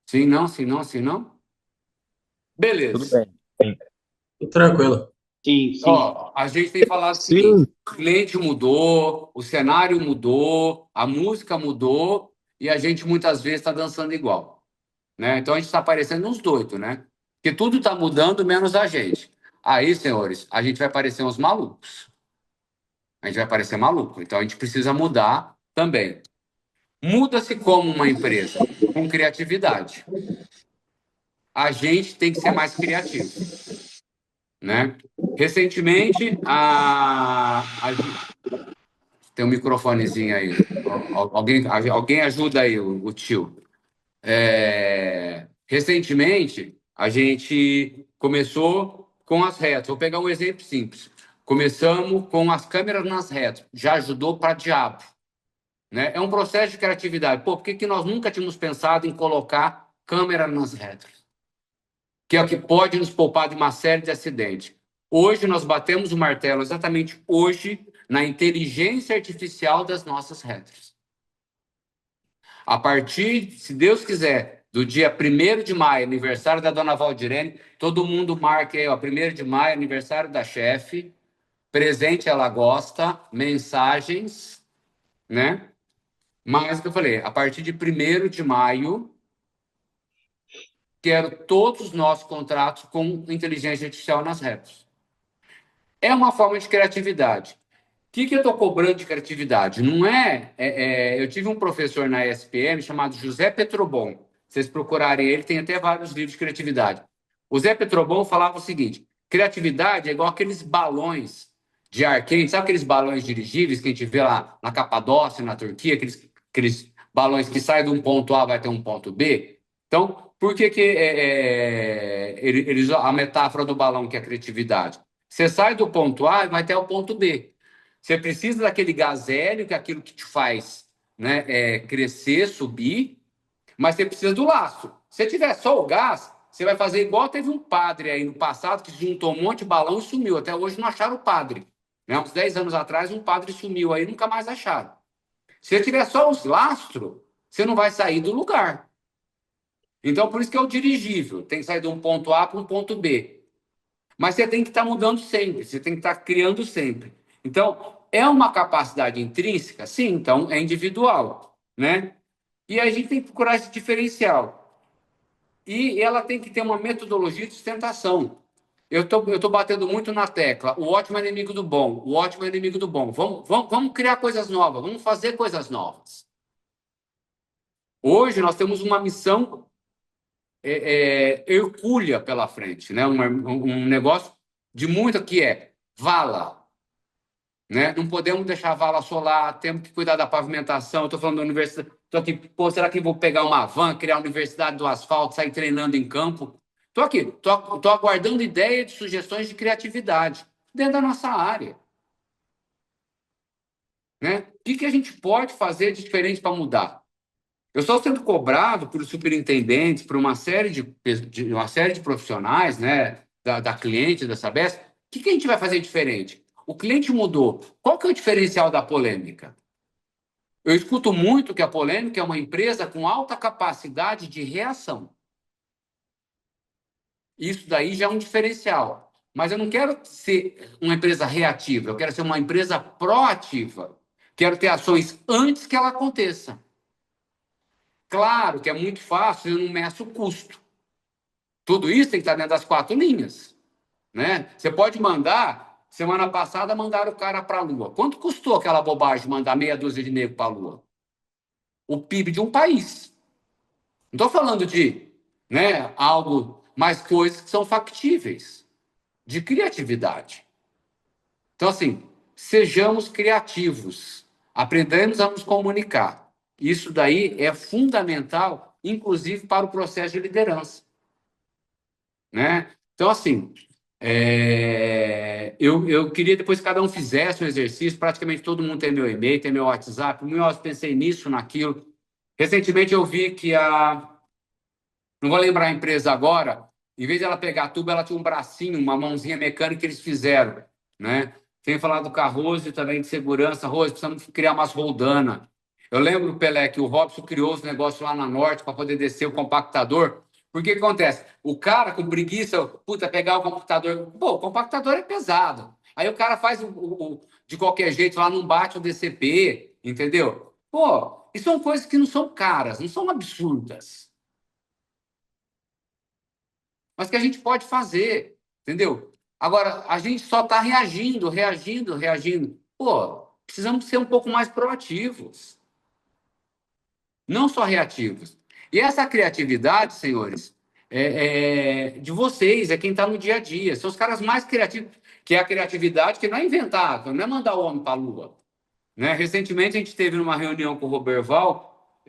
[SPEAKER 1] Sim, não, sim, não, sim, não? Beleza.
[SPEAKER 8] Tudo bem.
[SPEAKER 9] Tudo tranquilo.
[SPEAKER 2] Sim, sim.
[SPEAKER 1] Ó, a gente tem falado o seguinte: o cliente mudou, o cenário mudou, a música mudou e a gente muitas vezes está dançando igual. Né? Então a gente está parecendo uns doidos, né? Porque tudo está mudando menos a gente. Aí, senhores, a gente vai parecer uns malucos. A gente vai parecer maluco. Então a gente precisa mudar também. Muda-se como uma empresa? Com criatividade. A gente tem que ser mais criativo. Né? Recentemente, tem um microfonezinho aí. Alguém ajuda aí o tio. Recentemente, a gente começou com as retas. Vou pegar um exemplo simples. Começamos com as câmeras nas retas. Já ajudou para diabo. Né? É um processo de criatividade. Por que nós nunca tínhamos pensado em colocar câmera nas retas? Que é o que pode nos poupar de uma série de acidentes. Hoje, nós batemos o martelo, exatamente hoje, na inteligência artificial das nossas retas. A partir, se Deus quiser, do dia 1º de maio, aniversário da dona Valdirene. Todo mundo marca aí, ó, 1º de maio, aniversário da chefe. Presente ela gosta, mensagens, né? Mas o que eu falei, a partir de 1º de maio, quero todos os nossos contratos com inteligência artificial nas reps. É uma forma de criatividade. O que eu estou cobrando de criatividade? Não eu tive um professor na ESPM chamado José Petrobon. Se vocês procurarem ele, tem até vários livros de criatividade. O Zé Petrobon falava o seguinte: criatividade é igual aqueles balões de ar quente, sabe aqueles balões dirigíveis que a gente vê lá na Capadócia, na Turquia, aqueles balões que saem de um ponto A vai ter um ponto B? Então, por que eles a metáfora do balão que é a criatividade? Você sai do ponto A e vai até o ponto B. Você precisa daquele gás hélio, que é aquilo que te faz, né, crescer, subir, mas você precisa do laço. Se tiver só o gás, você vai fazer igual teve um padre aí no passado que juntou um monte de balão e sumiu. Até hoje não acharam o padre. Né? Uns 10 anos atrás, um padre sumiu aí e nunca mais acharam. Se tiver só os lastros, você não vai sair do lugar. Então, por isso que é o dirigível. Tem que sair de um ponto A para um ponto B. Mas você tem que estar mudando sempre, você tem que estar criando sempre. Então, é uma capacidade intrínseca? Sim, então é individual, né? E a gente tem que procurar esse diferencial. E ela tem que ter uma metodologia de sustentação. Eu tô batendo muito na tecla, o ótimo é inimigo do bom, o ótimo é inimigo do bom. Vamos criar coisas novas, vamos fazer coisas novas. Hoje nós temos uma missão hercúlea pela frente, né? Um negócio de muito que é vala. Né? Não podemos deixar a vala solar, temos que cuidar da pavimentação. Estou falando da universidade, estou aqui, pô, será que eu vou pegar uma van, criar a universidade do asfalto, sair treinando em campo? Estou aqui, estou aguardando ideias de sugestões de criatividade dentro da nossa área. Né? O que a gente pode fazer de diferente para mudar? Eu estou sendo cobrado por superintendentes, por uma série de profissionais, né, da cliente, da Sabesp. O que a gente vai fazer diferente? O cliente mudou. Qual que é o diferencial da polêmica? Eu escuto muito que a polêmica é uma empresa com alta capacidade de reação. Isso daí já é um diferencial. Mas eu não quero ser uma empresa reativa, eu quero ser uma empresa proativa. Quero ter ações antes que ela aconteça. Claro que é muito fácil, eu não meço o custo. Tudo isso tem que estar dentro das 4 linhas. Né? Você pode mandar, semana passada mandaram o cara para a Lua. Quanto custou aquela bobagem de mandar meia dúzia de negro para a Lua? O PIB de um país. Não estou falando de, né, algo, mais coisas que são factíveis, de criatividade. Então, assim, sejamos criativos, aprendamos a nos comunicar. Isso daí é fundamental, inclusive para o processo de liderança. Né? Então, assim, eu queria depois que cada um fizesse um exercício, praticamente todo mundo tem meu e-mail, tem meu WhatsApp, eu pensei nisso, naquilo. Recentemente eu vi que não vou lembrar a empresa agora, em vez de ela pegar tubo, ela tinha um bracinho, uma mãozinha mecânica que eles fizeram. Né? Tem falado com a Rose também de segurança. Rose, precisamos criar umas roldanas. Eu lembro, Pelé, que o Robson criou os negócios lá na Norte para poder descer o compactador. Por que acontece? O cara com preguiça, pegar o compactador. Pô, o compactador é pesado. Aí o cara faz de qualquer jeito lá, não bate o DCP, entendeu? Pô, e são coisas que não são caras, não são absurdas. Mas que a gente pode fazer, entendeu? Agora, a gente só está reagindo. Pô, precisamos ser um pouco mais proativos. Não só reativos. E essa criatividade, senhores, é de vocês, é quem está no dia a dia. São os caras mais criativos, que é a criatividade que não é inventar, não é mandar o homem para a Lua. Né? Recentemente, a gente teve numa reunião com o Roberval,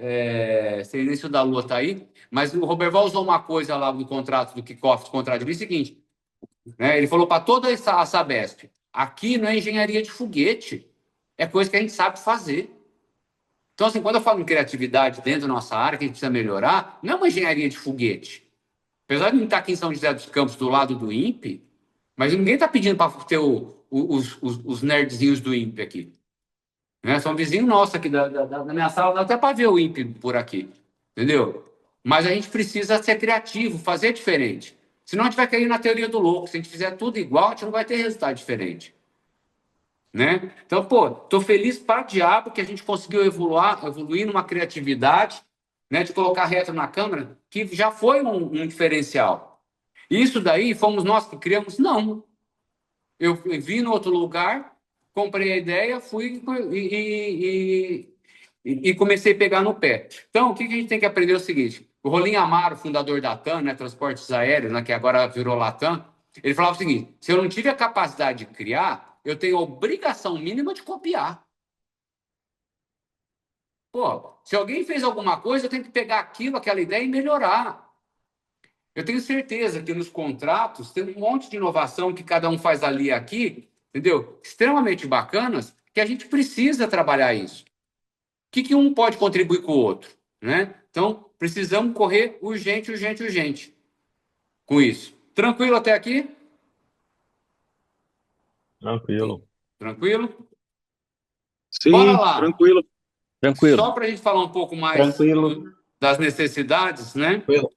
[SPEAKER 1] sei nem se o da Lua está aí, mas o Roberval usou uma coisa lá no contrato do kickoff, do contrato de o seguinte, né? Ele falou para toda a Sabesp, aqui não é engenharia de foguete, é coisa que a gente sabe fazer. Então, assim, quando eu falo em criatividade dentro da nossa área, que a gente precisa melhorar, não é uma engenharia de foguete. Apesar de não estar aqui em São José dos Campos, do lado do INPE, mas ninguém está pedindo para ter os nerdzinhos do INPE aqui. Né? São vizinhos nossos aqui da minha sala, dá até para ver o INPE por aqui. Entendeu? Mas a gente precisa ser criativo, fazer diferente. Senão a gente vai cair na teoria do louco. Se a gente fizer tudo igual, a gente não vai ter resultado diferente. Né? Então, pô, tô feliz para diabo que a gente conseguiu evoluir numa criatividade, né, de colocar reto na câmera, que já foi um diferencial. Isso daí fomos nós que criamos? Não. Eu vi no outro lugar, comprei a ideia, fui e comecei a pegar no pé. Então, o que a gente tem que aprender é o seguinte: o Rolim Amaro, fundador da TAM, né, Transportes Aéreos, né, que agora virou Latam, ele falava o seguinte: se eu não tive a capacidade de criar, eu tenho a obrigação mínima de copiar. Pô, se alguém fez alguma coisa, eu tenho que pegar aquilo, aquela ideia e melhorar. Eu tenho certeza que nos contratos tem um monte de inovação que cada um faz ali e aqui, entendeu? Extremamente bacanas, que a gente precisa trabalhar isso. O que um pode contribuir com o outro, né? Então, precisamos correr urgente, urgente, urgente com isso. Tranquilo até aqui?
[SPEAKER 7] Tranquilo.
[SPEAKER 1] Tranquilo?
[SPEAKER 4] Sim,
[SPEAKER 1] Bora lá.
[SPEAKER 4] tranquilo.
[SPEAKER 1] Só para a gente falar um pouco mais das necessidades, né?
[SPEAKER 9] Tranquilo.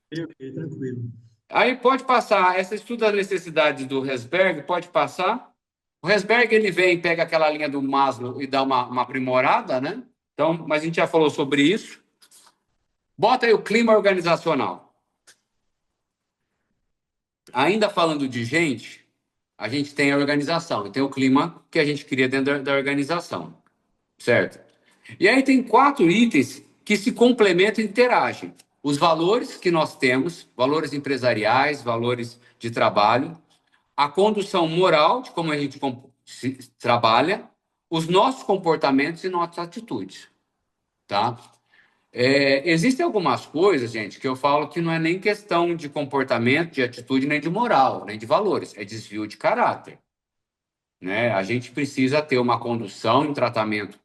[SPEAKER 1] Aí pode passar, esse estudo das necessidades do Herzberg, pode passar. O Herzberg, ele vem, pega aquela linha do Maslow e dá uma aprimorada, né? Então, mas a gente já falou sobre isso. Bota aí o clima organizacional. Ainda falando de gente, a gente tem a organização, e tem o clima que a gente cria dentro da organização, certo? E aí tem 4 itens que se complementam e interagem. Os valores que nós temos, valores empresariais, valores de trabalho, a condução moral de como a gente trabalha, os nossos comportamentos e nossas atitudes, tá? Existem algumas coisas, gente, que eu falo que não é nem questão de comportamento, de atitude, nem de moral, nem de valores, é desvio de caráter, né? A gente precisa ter uma condução e um tratamento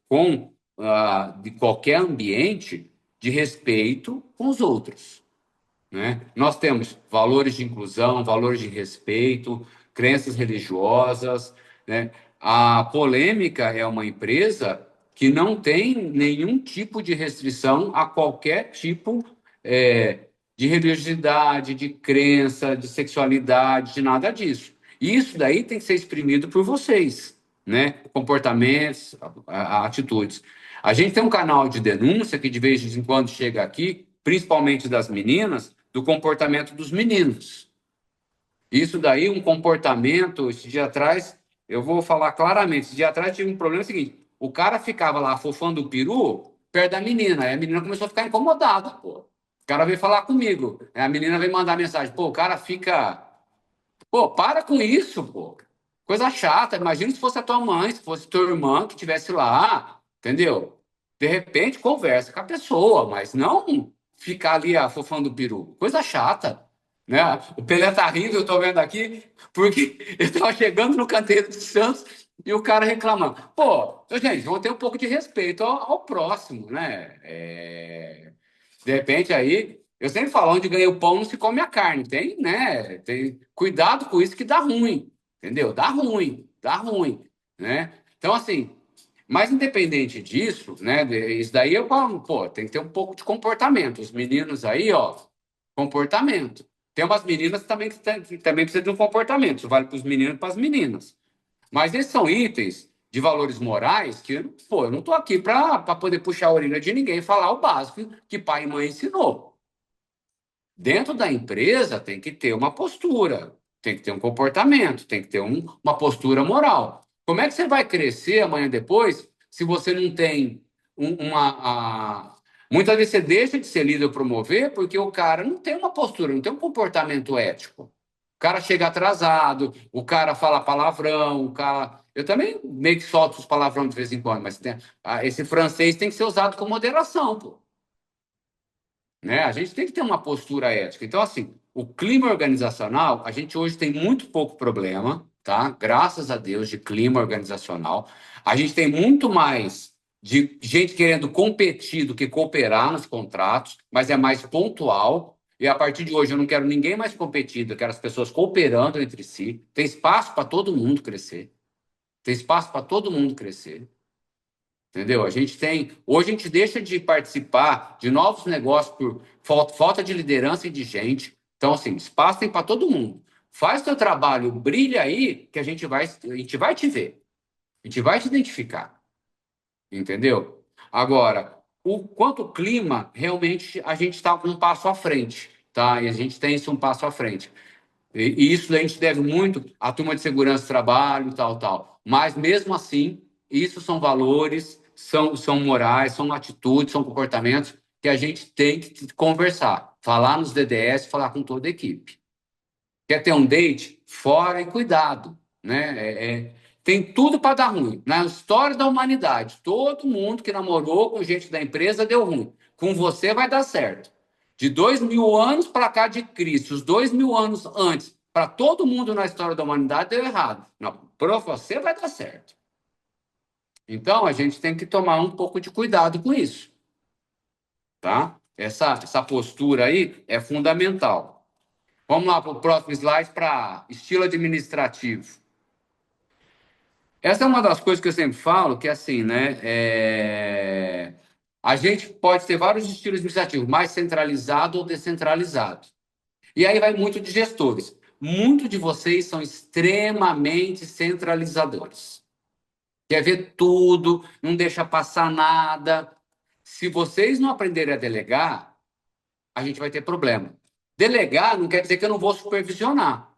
[SPEAKER 1] de qualquer ambiente de respeito com os outros, né? Nós temos valores de inclusão, valores de respeito, crenças religiosas, né? A Polêmica é uma empresa que não tem nenhum tipo de restrição a qualquer tipo de religiosidade, de crença, de sexualidade, de nada disso. E isso daí tem que ser exprimido por vocês, né? Comportamentos, atitudes. A gente tem um canal de denúncia que de vez em quando chega aqui, principalmente das meninas, do comportamento dos meninos. Isso daí, um comportamento, esse dia atrás, eu vou falar claramente, esse dia atrás tive um problema seguinte: o cara ficava lá fofando o peru perto da menina, aí a menina começou a ficar incomodada, pô. O cara veio falar comigo, aí a menina veio mandar mensagem: pô, o cara fica... Pô, para com isso, pô. Coisa chata. Imagina se fosse a tua mãe, se fosse tua irmã que estivesse lá, entendeu? De repente, conversa com a pessoa, mas não ficar ali fofando o peru. Coisa chata, né? O Pelé tá rindo, eu tô vendo aqui, porque ele tava chegando no canteiro do Santos e o cara reclamando. Pô, gente, vamos ter um pouco de respeito ao próximo, né? De repente, aí... Eu sempre falo, onde ganha o pão não se come a carne. Tem, né? Tem cuidado com isso que dá ruim, entendeu? Dá ruim, né? Então, assim, mas independente disso, né? Isso daí eu falo, pô, tem que ter um pouco de comportamento. Os meninos aí, ó, comportamento. Tem umas meninas que também precisam de um comportamento. Isso vale para os meninos e para as meninas. Mas esses são itens de valores morais que, pô, eu não estou aqui para poder puxar a orelha de ninguém e falar o básico que pai e mãe ensinou. Dentro da empresa tem que ter uma postura, tem que ter um comportamento, tem que ter uma postura moral. Como é que você vai crescer amanhã depois se você não tem muitas vezes você deixa de ser líder ou promover porque o cara não tem uma postura, não tem um comportamento ético. O cara chega atrasado, o cara fala palavrão, o cara... Eu também meio que solto os palavrões de vez em quando, mas esse francês tem que ser usado com moderação, pô. Né? A gente tem que ter uma postura ética. Então, assim, o clima organizacional, a gente hoje tem muito pouco problema, tá? Graças a Deus, de clima organizacional. A gente tem muito mais de gente querendo competir do que cooperar nos contratos, mas é mais pontual. E a partir de hoje eu não quero ninguém mais competindo, eu quero as pessoas cooperando entre si. Tem espaço para todo mundo crescer. Tem espaço para todo mundo crescer. Entendeu? Hoje a gente deixa de participar de novos negócios por falta de liderança e de gente. Então, assim, espaço tem para todo mundo. Faz teu trabalho, brilha aí, que a gente vai te ver. A gente vai te identificar. Entendeu? Agora, quanto ao clima, realmente a gente está com um passo à frente, tá? E a gente tem isso um passo à frente. E isso a gente deve muito à turma de segurança do trabalho, tal, tal. Mas, mesmo assim, isso são valores, são morais, são atitudes, são comportamentos que a gente tem que conversar, falar nos DDS, falar com toda a equipe. Quer ter um date? Fora e cuidado, né? Tem tudo para dar ruim. Na história da humanidade, todo mundo que namorou com gente da empresa deu ruim. Com você vai dar certo. De 2000 anos para cá de Cristo, os 2000 anos antes, para todo mundo na história da humanidade deu errado. Para você vai dar certo. Então, a gente tem que tomar um pouco de cuidado com isso. Tá? Essa postura aí é fundamental. Vamos lá para o próximo slide, para estilo administrativo. Essa é uma das coisas que eu sempre falo, que assim, né? A gente pode ter vários estilos administrativos, mais centralizado ou descentralizado. E aí vai muito de gestores. Muitos de vocês são extremamente centralizadores. Quer ver tudo, não deixa passar nada. Se vocês não aprenderem a delegar, a gente vai ter problema. Delegar não quer dizer que eu não vou supervisionar.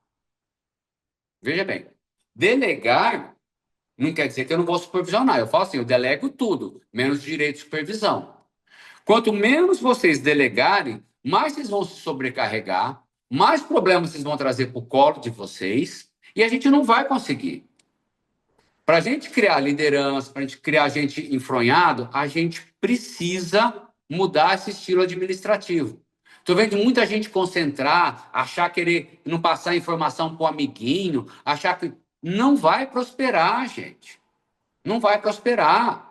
[SPEAKER 1] Veja bem, delegar não quer dizer que eu não vou supervisionar. Eu falo assim, eu delego tudo, menos direito de supervisão. Quanto menos vocês delegarem, mais vocês vão se sobrecarregar, mais problemas vocês vão trazer para o colo de vocês, e a gente não vai conseguir. Para a gente criar liderança, para a gente criar gente enfronhado, a gente precisa mudar esse estilo administrativo. Estou vendo muita gente concentrar, achar querer não passar informação para o amiguinho, achar que não vai prosperar, gente. Não vai prosperar.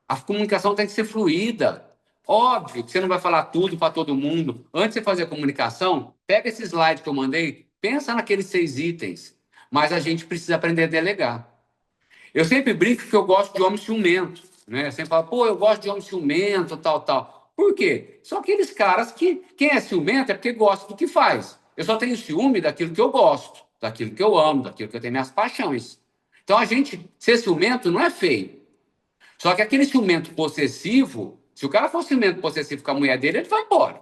[SPEAKER 1] A comunicação tem que ser fluida. Óbvio que você não vai falar tudo para todo mundo. Antes de você fazer a comunicação, pega esse slide que eu mandei, pensa naqueles 6 itens. Mas a gente precisa aprender a delegar. Eu sempre brinco que eu gosto de homem ciumento, né? Eu sempre falo, pô, eu gosto de homem ciumento, tal, tal. Por quê? São aqueles caras que, quem é ciumento é porque gosta do que faz. Eu só tenho ciúme daquilo que eu gosto, daquilo que eu amo, daquilo que eu tenho minhas paixões. Então, a gente ser ciumento não é feio. Só que aquele ciumento possessivo, se o cara for ciumento possessivo com a mulher dele, ele vai embora.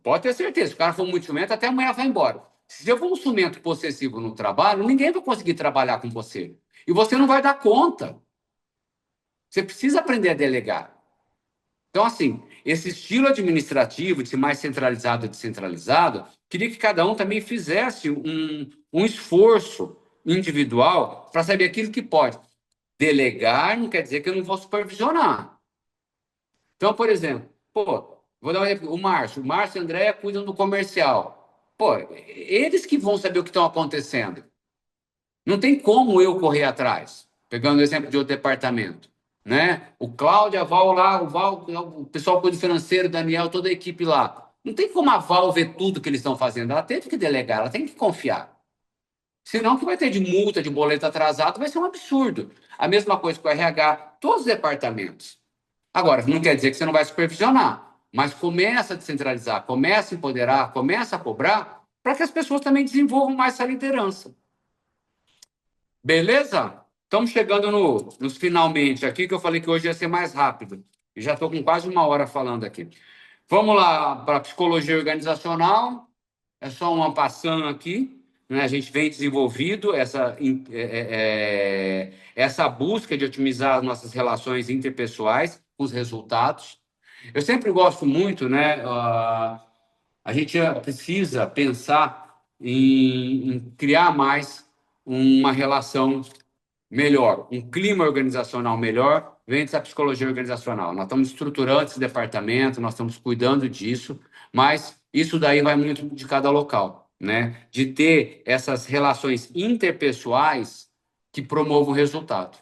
[SPEAKER 1] Pode ter certeza, se o cara for muito ciumento, até a mulher vai embora. Se eu for um ciumento possessivo no trabalho, ninguém vai conseguir trabalhar com você. E você não vai dar conta. Você precisa aprender a delegar. Então, assim, esse estilo administrativo de ser mais centralizado e descentralizado, queria que cada um também fizesse um esforço individual para saber aquilo que pode. Delegar não quer dizer que eu não vou supervisionar. Então, por exemplo, vou dar um exemplo, o Márcio e a Andréia cuidam do comercial. Eles que vão saber o que estão acontecendo. Não tem como eu correr atrás, pegando o exemplo de outro departamento. Né? O Cláudio, a Val lá, o pessoal do financeiro, o Daniel, toda a equipe lá. Não tem como a Val ver tudo que eles estão fazendo. Ela teve que delegar, ela tem que confiar. Senão, o que vai ter de multa, de boleto atrasado, vai ser um absurdo. A mesma coisa com o RH, todos os departamentos. Agora, não quer dizer que você não vai supervisionar, mas começa a descentralizar, começa a empoderar, começa a cobrar, para que as pessoas também desenvolvam mais essa liderança. Beleza? Estamos chegando nos finalmente aqui, que eu falei que hoje ia ser mais rápido. E já estou com quase 1 hora falando aqui. Vamos lá para a psicologia organizacional. É só uma passando aqui. Né? A gente vem desenvolvido essa busca de otimizar as nossas relações interpessoais com os resultados. Eu sempre gosto muito, né? A gente precisa pensar em criar mais uma relação melhor, um clima organizacional melhor, vem dessa psicologia organizacional. Nós estamos estruturando esse departamento, nós estamos cuidando disso, mas isso daí vai muito de cada local, né? De ter essas relações interpessoais que promovam o resultado.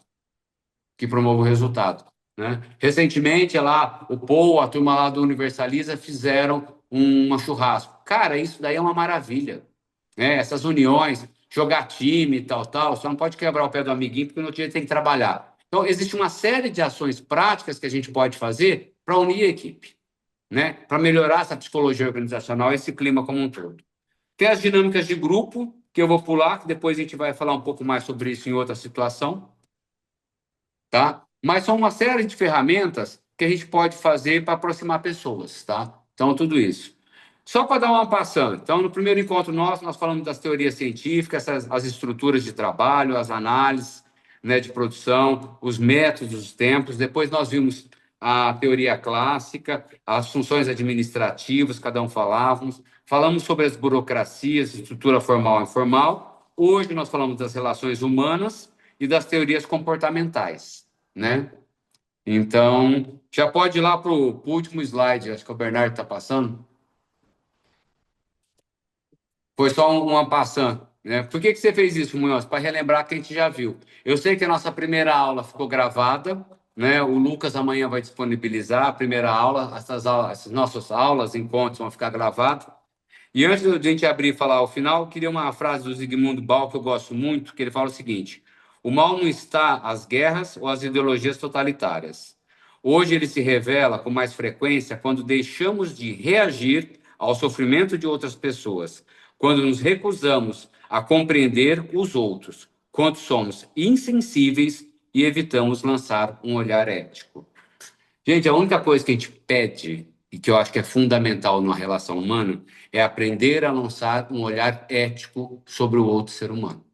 [SPEAKER 1] Né? Recentemente, lá, o Paul, a turma lá do Universaliza, fizeram um churrasco. Cara, isso daí é uma maravilha. Né? Essas uniões, jogar time e tal, tal. Só não pode quebrar o pé do amiguinho, porque no outro dia tem que trabalhar. Então, existe uma série de ações práticas que a gente pode fazer para unir a equipe, né? Para melhorar essa psicologia organizacional, esse clima como um todo. Tem as dinâmicas de grupo, que eu vou pular, que depois a gente vai falar um pouco mais sobre isso em outra situação, tá? Mas são uma série de ferramentas que a gente pode fazer para aproximar pessoas, tá? Então, tudo isso. Só para dar uma passando. Então, no primeiro encontro nosso, nós falamos das teorias científicas, as estruturas de trabalho, as análises, né, de produção, os métodos, os tempos. Depois nós vimos a teoria clássica, as funções administrativas, cada um falávamos. Falamos sobre as burocracias, estrutura formal e informal. Hoje nós falamos das relações humanas e das teorias comportamentais, né? Então, já pode ir lá para o último slide, acho que o Bernardo está passando. Foi só uma passando, né? Por que você fez isso, Munhoz? Para relembrar que a gente já viu. Eu sei que a nossa primeira aula ficou gravada, né? O Lucas amanhã vai disponibilizar a primeira aula, essas nossas aulas, encontros vão ficar gravados. E antes de a gente abrir e falar ao final, eu queria uma frase do Zygmunt Bauman que eu gosto muito, que ele fala o seguinte: o mal não está às guerras ou às ideologias totalitárias. Hoje ele se revela com mais frequência quando deixamos de reagir ao sofrimento de outras pessoas, quando nos recusamos a compreender os outros, quando somos insensíveis e evitamos lançar um olhar ético. Gente, a única coisa que a gente pede, e que eu acho que é fundamental numa relação humana, é aprender a lançar um olhar ético sobre o outro ser humano.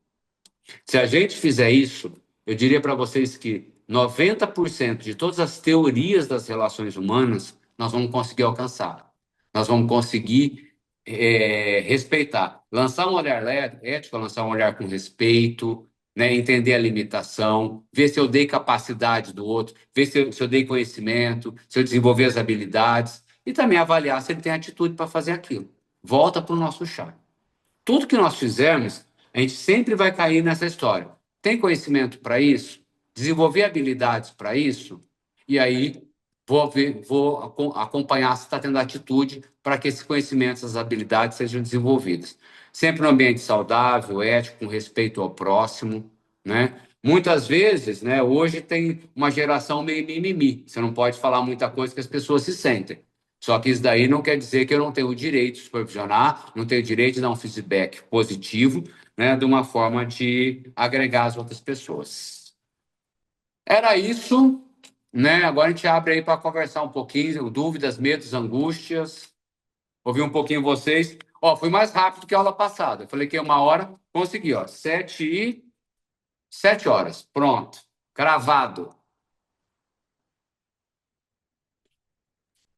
[SPEAKER 1] Se a gente fizer isso, eu diria para vocês que 90% de todas as teorias das relações humanas nós vamos conseguir alcançar. Nós vamos conseguir respeitar. Lançar um olhar ético, lançar um olhar com respeito, né? Entender a limitação, ver se eu dei capacidade do outro, ver se eu dei conhecimento, se eu desenvolvi as habilidades, e também avaliar se ele tem atitude para fazer aquilo. Volta para o nosso chá. Tudo que nós fizermos, a gente sempre vai cair nessa história. Tem conhecimento para isso? Desenvolver habilidades para isso? E aí vou acompanhar se está tendo atitude para que esse conhecimento, essas habilidades sejam desenvolvidas. Sempre num ambiente saudável, ético, com respeito ao próximo, né? Muitas vezes, né, hoje tem uma geração meio mimimi. Você não pode falar muita coisa que as pessoas se sentem. Só que isso daí não quer dizer que eu não tenho o direito de supervisionar, não tenho o direito de dar um feedback positivo, né, de uma forma de agregar as outras pessoas. Era isso, né? Agora a gente abre aí para conversar um pouquinho, dúvidas, medos, angústias. Ouvir um pouquinho vocês. Ó, fui mais rápido que a aula passada. Eu falei que 1 hora, consegui, ó. 7 horas. Pronto. Cravado.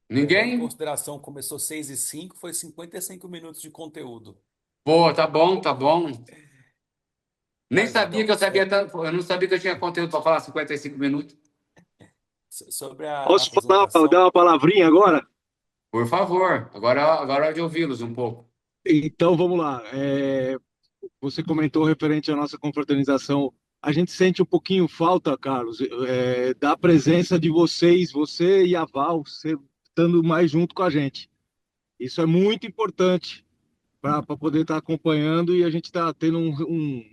[SPEAKER 3] Levando em
[SPEAKER 1] Ninguém?
[SPEAKER 3] consideração, começou 6h05, foi 55 minutos de conteúdo.
[SPEAKER 1] Pô, tá bom, tá bom. Nem
[SPEAKER 3] Mas,
[SPEAKER 1] sabia que eu sabia tanto. Eu não sabia que eu tinha conteúdo para falar 55 minutos.
[SPEAKER 3] sobre a
[SPEAKER 9] Posso dar
[SPEAKER 3] apresentação,
[SPEAKER 9] uma palavrinha agora?
[SPEAKER 1] Por favor. Agora é de ouvi-los um pouco.
[SPEAKER 9] Então vamos lá. Você comentou referente à nossa confraternização. A gente sente um pouquinho falta, Carlos, da presença de vocês, você e a Val, você estando mais junto com a gente. Isso é muito importante para poder estar acompanhando e a gente está tendo um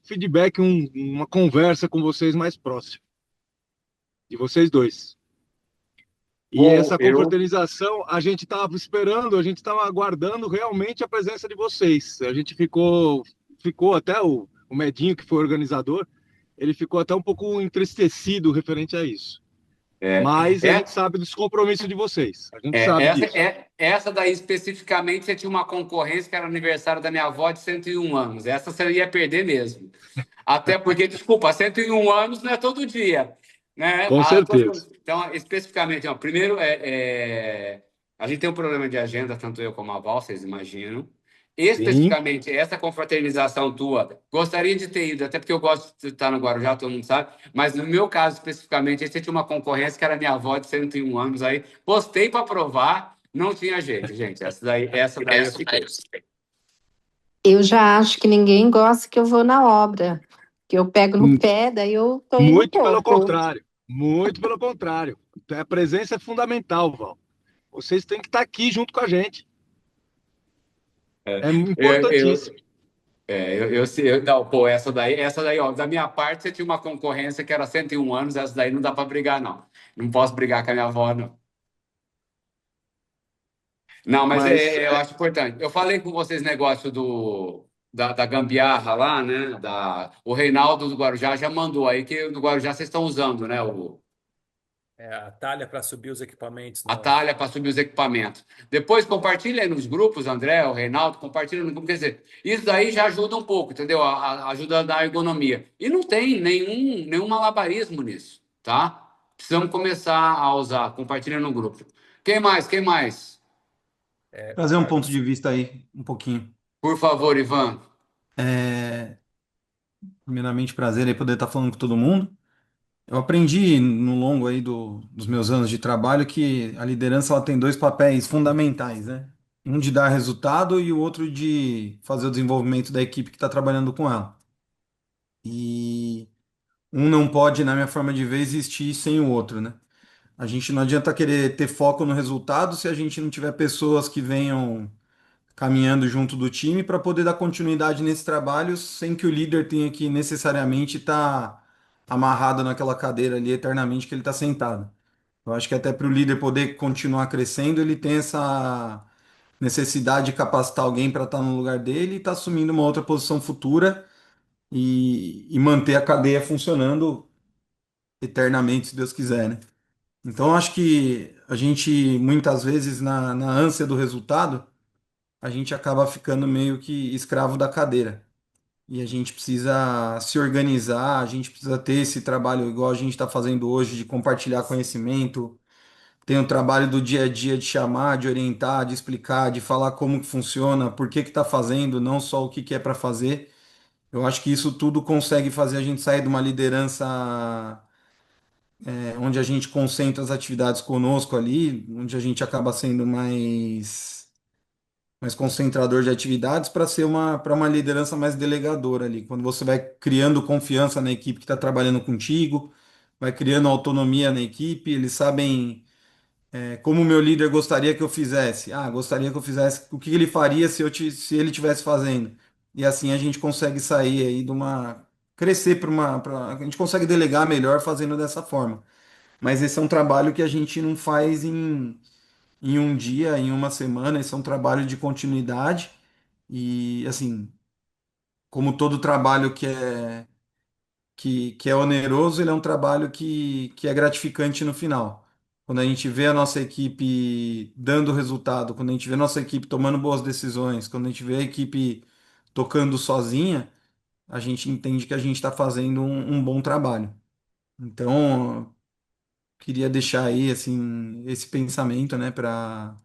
[SPEAKER 9] feedback, uma conversa com vocês mais próxima, de vocês dois. E
[SPEAKER 1] Bom,
[SPEAKER 9] essa confraternização, a gente estava esperando, a gente estava aguardando realmente a presença de vocês. A gente ficou até o Medinho, que foi organizador, ele ficou até um pouco entristecido referente a isso. Mas a gente sabe dos compromissos de vocês. A gente sabe disso.
[SPEAKER 1] Essa daí especificamente, você tinha uma concorrência que era aniversário da minha avó de 101 anos. Essa você ia perder mesmo. Até porque, desculpa, 101 anos não é todo dia. Né?
[SPEAKER 9] Com certeza.
[SPEAKER 1] Então, especificamente, ó, primeiro, a gente tem um problema de agenda, tanto eu como a Val, vocês imaginam. Especificamente, essa confraternização tua, gostaria de ter ido, até porque eu gosto de estar no Guarujá, todo mundo sabe, mas no meu caso, especificamente, esse tinha uma concorrência que era minha avó de 101 anos, aí postei para provar, não tinha jeito, gente. Essa daí eu fiquei.
[SPEAKER 10] Eu já acho que ninguém gosta que eu vou na obra, que eu pego no pé, daí eu tô indo
[SPEAKER 9] Muito pelo
[SPEAKER 10] pouco.
[SPEAKER 9] contrário. Muito pelo contrário. A presença é fundamental, Val. Vocês têm que estar aqui junto com a gente. É importantíssimo.
[SPEAKER 1] Não, pô, essa daí, ó, da minha parte, você tinha uma concorrência que era 101 anos, essa daí não dá para brigar, não. Não posso brigar com a minha avó, não. Não, mas
[SPEAKER 9] Mas
[SPEAKER 1] eu acho importante. Eu falei com vocês negócio da gambiarra lá, né? O Reinaldo do Guarujá já mandou aí que do Guarujá vocês estão usando, né?
[SPEAKER 3] A talha para subir os equipamentos
[SPEAKER 1] A
[SPEAKER 3] no.
[SPEAKER 1] talha para subir os equipamentos. Depois compartilha aí nos grupos, André, o Reinaldo, compartilha no grupo. Quer dizer, isso daí já ajuda um pouco, entendeu? Ajuda a dar ergonomia. E não tem nenhum malabarismo nisso, tá? Precisamos começar a usar. Compartilha no grupo. Quem mais? Quem mais?
[SPEAKER 11] Trazer um ponto de
[SPEAKER 3] Carlos.
[SPEAKER 11] vista aí, um pouquinho.
[SPEAKER 1] Por favor, Ivan.
[SPEAKER 11] É, primeiramente, prazer aí poder estar falando com todo mundo. Eu aprendi no longo aí dos meus anos de trabalho que a liderança ela tem dois papéis fundamentais, né? Um de dar resultado e o outro de fazer o desenvolvimento da equipe que está trabalhando com ela. E um não pode, na minha forma de ver, existir sem o outro, né? A gente não adianta querer ter foco no resultado se a gente não tiver pessoas que venham caminhando junto do time para poder dar continuidade nesse trabalho sem que o líder tenha que necessariamente estar amarrado naquela cadeira ali eternamente que ele está sentado. Eu acho que até para o líder poder continuar crescendo, ele tem essa necessidade de capacitar alguém para estar no lugar dele e estar assumindo uma outra posição futura e manter a cadeia funcionando eternamente, se Deus quiser, né? Então, eu acho que a gente, muitas vezes, na ânsia do resultado, a gente acaba ficando meio que escravo da cadeira. E a gente precisa se organizar, a gente precisa ter esse trabalho igual a gente está fazendo hoje, de compartilhar conhecimento. Tem o trabalho do dia a dia de chamar, de orientar, de explicar, de falar como que funciona, por que que está fazendo, não só o que que é para fazer. Eu acho que isso tudo consegue fazer a gente sair de uma liderança onde a gente concentra as atividades conosco ali, onde a gente acaba sendo mais concentrador de atividades para uma liderança mais delegadora ali. Quando você vai criando confiança na equipe que está trabalhando contigo, vai criando autonomia na equipe, eles sabem como o meu líder gostaria que eu fizesse. Ah, gostaria que eu fizesse o que ele faria se ele tivesse fazendo. E assim a gente consegue sair aí de uma crescer a gente consegue delegar melhor fazendo dessa forma. Mas esse é um trabalho que a gente não faz em um dia, em uma semana, esse é um trabalho de continuidade. E assim, como todo trabalho que é oneroso, ele é um trabalho que é gratificante no final. Quando a gente vê a nossa equipe dando resultado, quando a gente vê a nossa equipe tomando boas decisões, quando a gente vê a equipe tocando sozinha, a gente entende que a gente está fazendo um bom trabalho. Então, queria deixar aí assim esse pensamento, né, para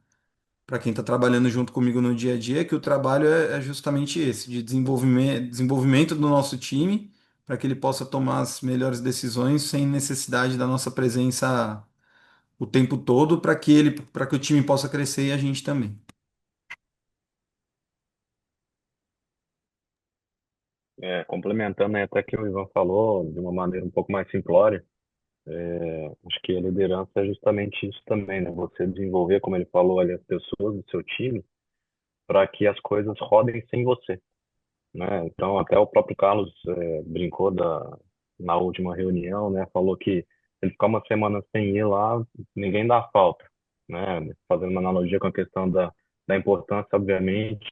[SPEAKER 11] quem está trabalhando junto comigo no dia a dia, que o trabalho é justamente esse, de desenvolvimento do nosso time, para que ele possa tomar as melhores decisões sem necessidade da nossa presença o tempo todo, para que o time possa crescer e a gente também.
[SPEAKER 7] Complementando, né, até que o Ivan falou de uma maneira um pouco mais simplória, acho que a liderança é justamente isso também, né? Você desenvolver, como ele falou ali, as pessoas do seu time para que as coisas rodem sem você, né? Então, até o próprio Carlos brincou na última reunião, né? Falou que ele ficar uma semana sem ir lá, ninguém dá falta, né? Fazendo uma analogia com a questão da importância, obviamente,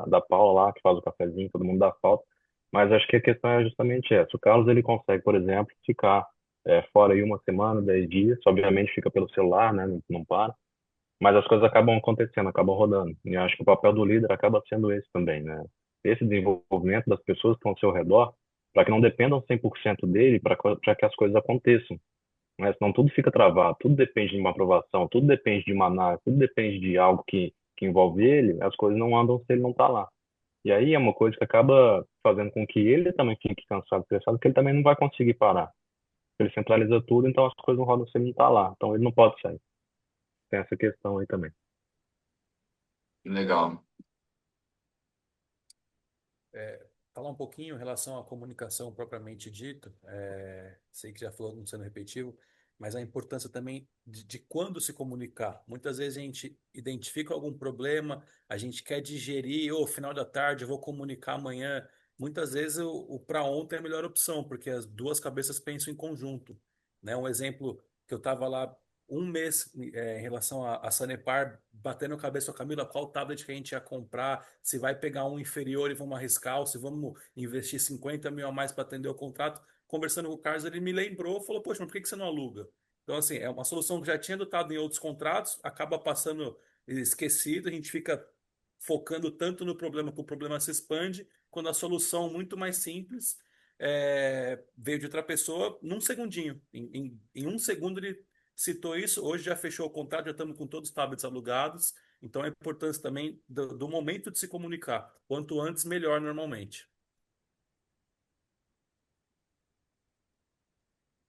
[SPEAKER 7] da Paula lá, que faz o cafezinho, todo mundo dá falta, mas acho que a questão é justamente essa. O Carlos, ele consegue, por exemplo, ficar fora aí uma semana, 10 dias, obviamente fica pelo celular, né? Não para, mas as coisas acabam acontecendo, acabam rodando. E eu acho que o papel do líder acaba sendo esse também, né? Esse desenvolvimento das pessoas que estão ao seu redor, para que não dependam 100% dele, para que as coisas aconteçam, né? Senão tudo fica travado, tudo depende de uma aprovação, tudo depende de uma análise, tudo depende de algo que envolve ele, as coisas não andam se ele não está lá. E aí é uma coisa que acaba fazendo com que ele também fique cansado, estressado, porque ele também não vai conseguir parar. Ele centraliza tudo, então as coisas não rodam se ele não está lá. Então ele não pode sair. Tem essa questão aí também.
[SPEAKER 1] Legal.
[SPEAKER 3] Falar um pouquinho em relação à comunicação propriamente dita, sei que já falou, não sendo repetitivo, mas a importância também de quando se comunicar. Muitas vezes a gente identifica algum problema, a gente quer digerir, ou final da tarde, eu vou comunicar amanhã. Muitas vezes o para ontem é a melhor opção, porque as duas cabeças pensam em conjunto, né? Um exemplo que eu estava lá um mês em relação a Sanepar, batendo a cabeça com a Camila, qual tablet que a gente ia comprar, se vai pegar um inferior e vamos arriscar, ou se vamos investir 50 mil a mais para atender o contrato. Conversando com o Carlos, ele me lembrou, falou, poxa, mas por que você não aluga? Então, assim, é uma solução que já tinha adotado em outros contratos, acaba passando esquecido, a gente fica focando tanto no problema que o problema se expande, quando a solução muito mais simples veio de outra pessoa num segundinho. Em um segundo ele citou isso, hoje já fechou o contrato, já estamos com todos os tablets alugados, então a importância também do momento de se comunicar. Quanto antes, melhor normalmente.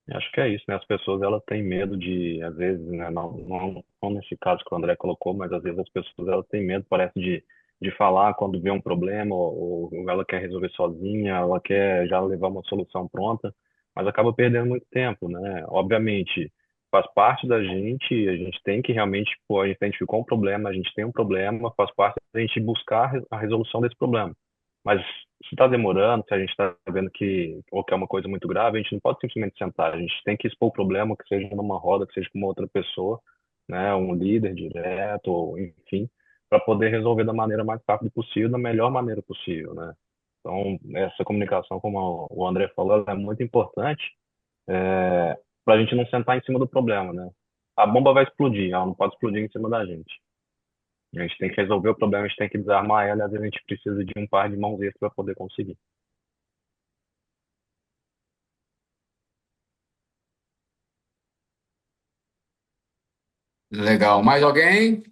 [SPEAKER 7] Acho que é isso, né? As pessoas elas têm medo de, às vezes, né? Não nesse caso que o André colocou, mas às vezes as pessoas elas têm medo, parece, de falar quando vê um problema, ou ela quer resolver sozinha, ela quer já levar uma solução pronta, mas acaba perdendo muito tempo, né? Obviamente, faz parte da gente, a gente tem que realmente, pô, a gente identificou um problema, a gente tem um problema, faz parte da gente buscar a resolução desse problema. Mas se está demorando, se a gente está vendo que, ou que é uma coisa muito grave, a gente não pode simplesmente sentar. A gente tem que expor o problema, que seja numa roda, que seja com uma outra pessoa, né, um líder direto, ou enfim, para poder resolver da maneira mais rápida possível, da melhor maneira possível, né? Então, essa comunicação, como o André falou, ela é muito importante para a gente não sentar em cima do problema, né? A bomba vai explodir, ela não pode explodir em cima da gente. A gente tem que resolver o problema, a gente tem que desarmar ela, e às vezes a gente precisa de um par de mãos extras para poder conseguir.
[SPEAKER 1] Legal. Mais alguém?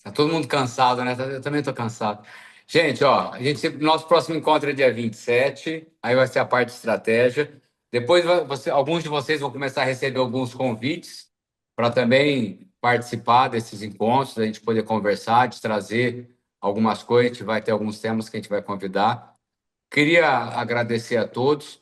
[SPEAKER 1] Tá todo mundo cansado, né? Eu também tô cansado. Gente, ó, nosso próximo encontro é dia 27, aí vai ser a parte de estratégia. Depois alguns de vocês vão começar a receber alguns convites para também participar desses encontros, a gente poder conversar, de trazer algumas coisas, a gente vai ter alguns temas que a gente vai convidar. Queria agradecer a todos.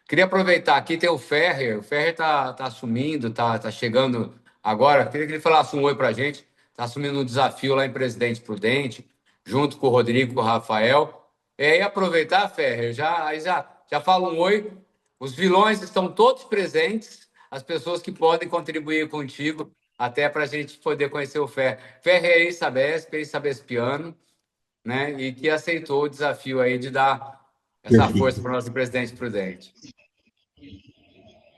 [SPEAKER 1] Queria aproveitar aqui, tem o Ferrer tá assumindo, tá chegando agora. Queria que ele falasse um oi para a gente. Está assumindo um desafio lá em Presidente Prudente, junto com o Rodrigo e com o Rafael. E aproveitar, Ferrer, já fala um oi. Os vilões estão todos presentes, as pessoas que podem contribuir contigo, até para a gente poder conhecer o Ferrer. Ferrer é ex-sabespiano, né? E que aceitou o desafio aí de dar essa força para o nosso Presidente Prudente.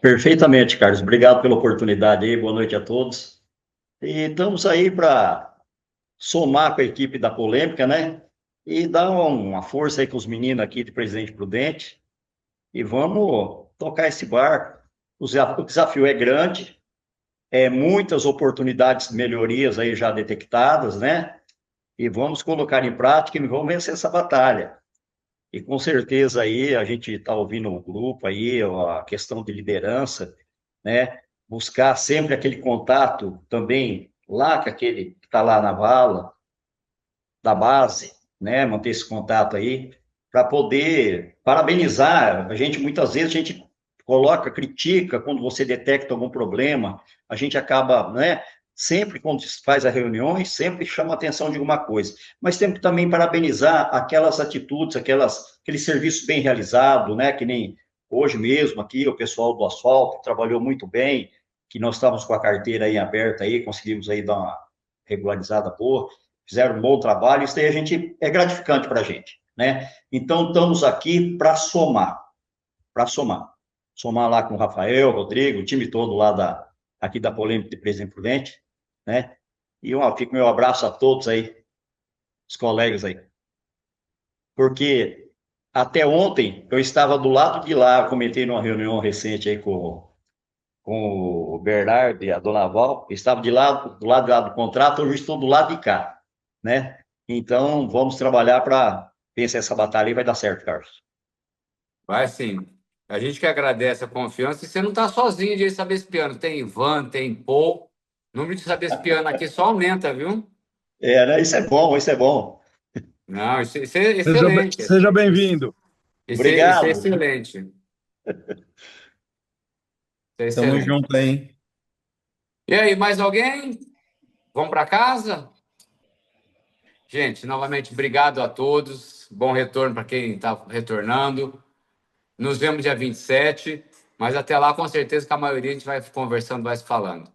[SPEAKER 12] Perfeitamente, Carlos. Obrigado pela oportunidade aí. Boa noite a todos. E estamos aí para somar com a equipe da Polêmica, né? E dar uma força aí com os meninos aqui de Presidente Prudente. E vamos tocar esse barco. O desafio é grande, muitas oportunidades de melhorias aí já detectadas, né? E vamos colocar em prática e vamos vencer essa batalha. E com certeza aí a gente está ouvindo o grupo aí, a questão de liderança, né? Buscar sempre aquele contato também lá com aquele que está lá na vala da base, né? Manter esse contato aí para poder parabenizar. Muitas vezes a gente critica quando você detecta algum problema, a gente acaba, né? Sempre quando faz as reuniões, sempre chama a atenção de alguma coisa, mas temos que também parabenizar aquelas atitudes, aquele serviço bem realizado, né? Que nem hoje mesmo aqui o pessoal do asfalto trabalhou muito bem, que nós estávamos com a carteira aí aberta aí, conseguimos aí dar uma regularizada boa, fizeram um bom trabalho, isso aí é gratificante para a gente, né? Então estamos aqui para somar lá com o Rafael, o Rodrigo, o time todo lá aqui da Polêmica de Presidente Prudente, né? E fica meu abraço a todos aí, os colegas aí. Porque até ontem eu estava do lado de lá, eu comentei numa reunião recente aí com o Bernardo e a Dona Val, eu estava do lado de lá do contrato, hoje estou do lado de cá, né? Então, vamos trabalhar para vencer essa batalha e vai dar certo, Carlos.
[SPEAKER 1] Vai sim. A gente que agradece a confiança. E você não está sozinho de sabespiano. Tem Ivan, tem Paul. O número de sabespiano aqui só aumenta, viu?
[SPEAKER 12] Né? Isso é bom, isso é bom.
[SPEAKER 1] Não, isso é excelente.
[SPEAKER 9] Seja bem-vindo.
[SPEAKER 1] Isso
[SPEAKER 12] Obrigado.
[SPEAKER 1] é excelente. Isso é
[SPEAKER 11] Tamo
[SPEAKER 1] excelente.
[SPEAKER 11] junto aí, hein?
[SPEAKER 1] E aí, mais alguém? Vamos para casa? Gente, novamente, obrigado a todos. Bom retorno para quem está retornando. Nos vemos dia 27, mas até lá, com certeza, que a maioria a gente vai conversando, vai se falando.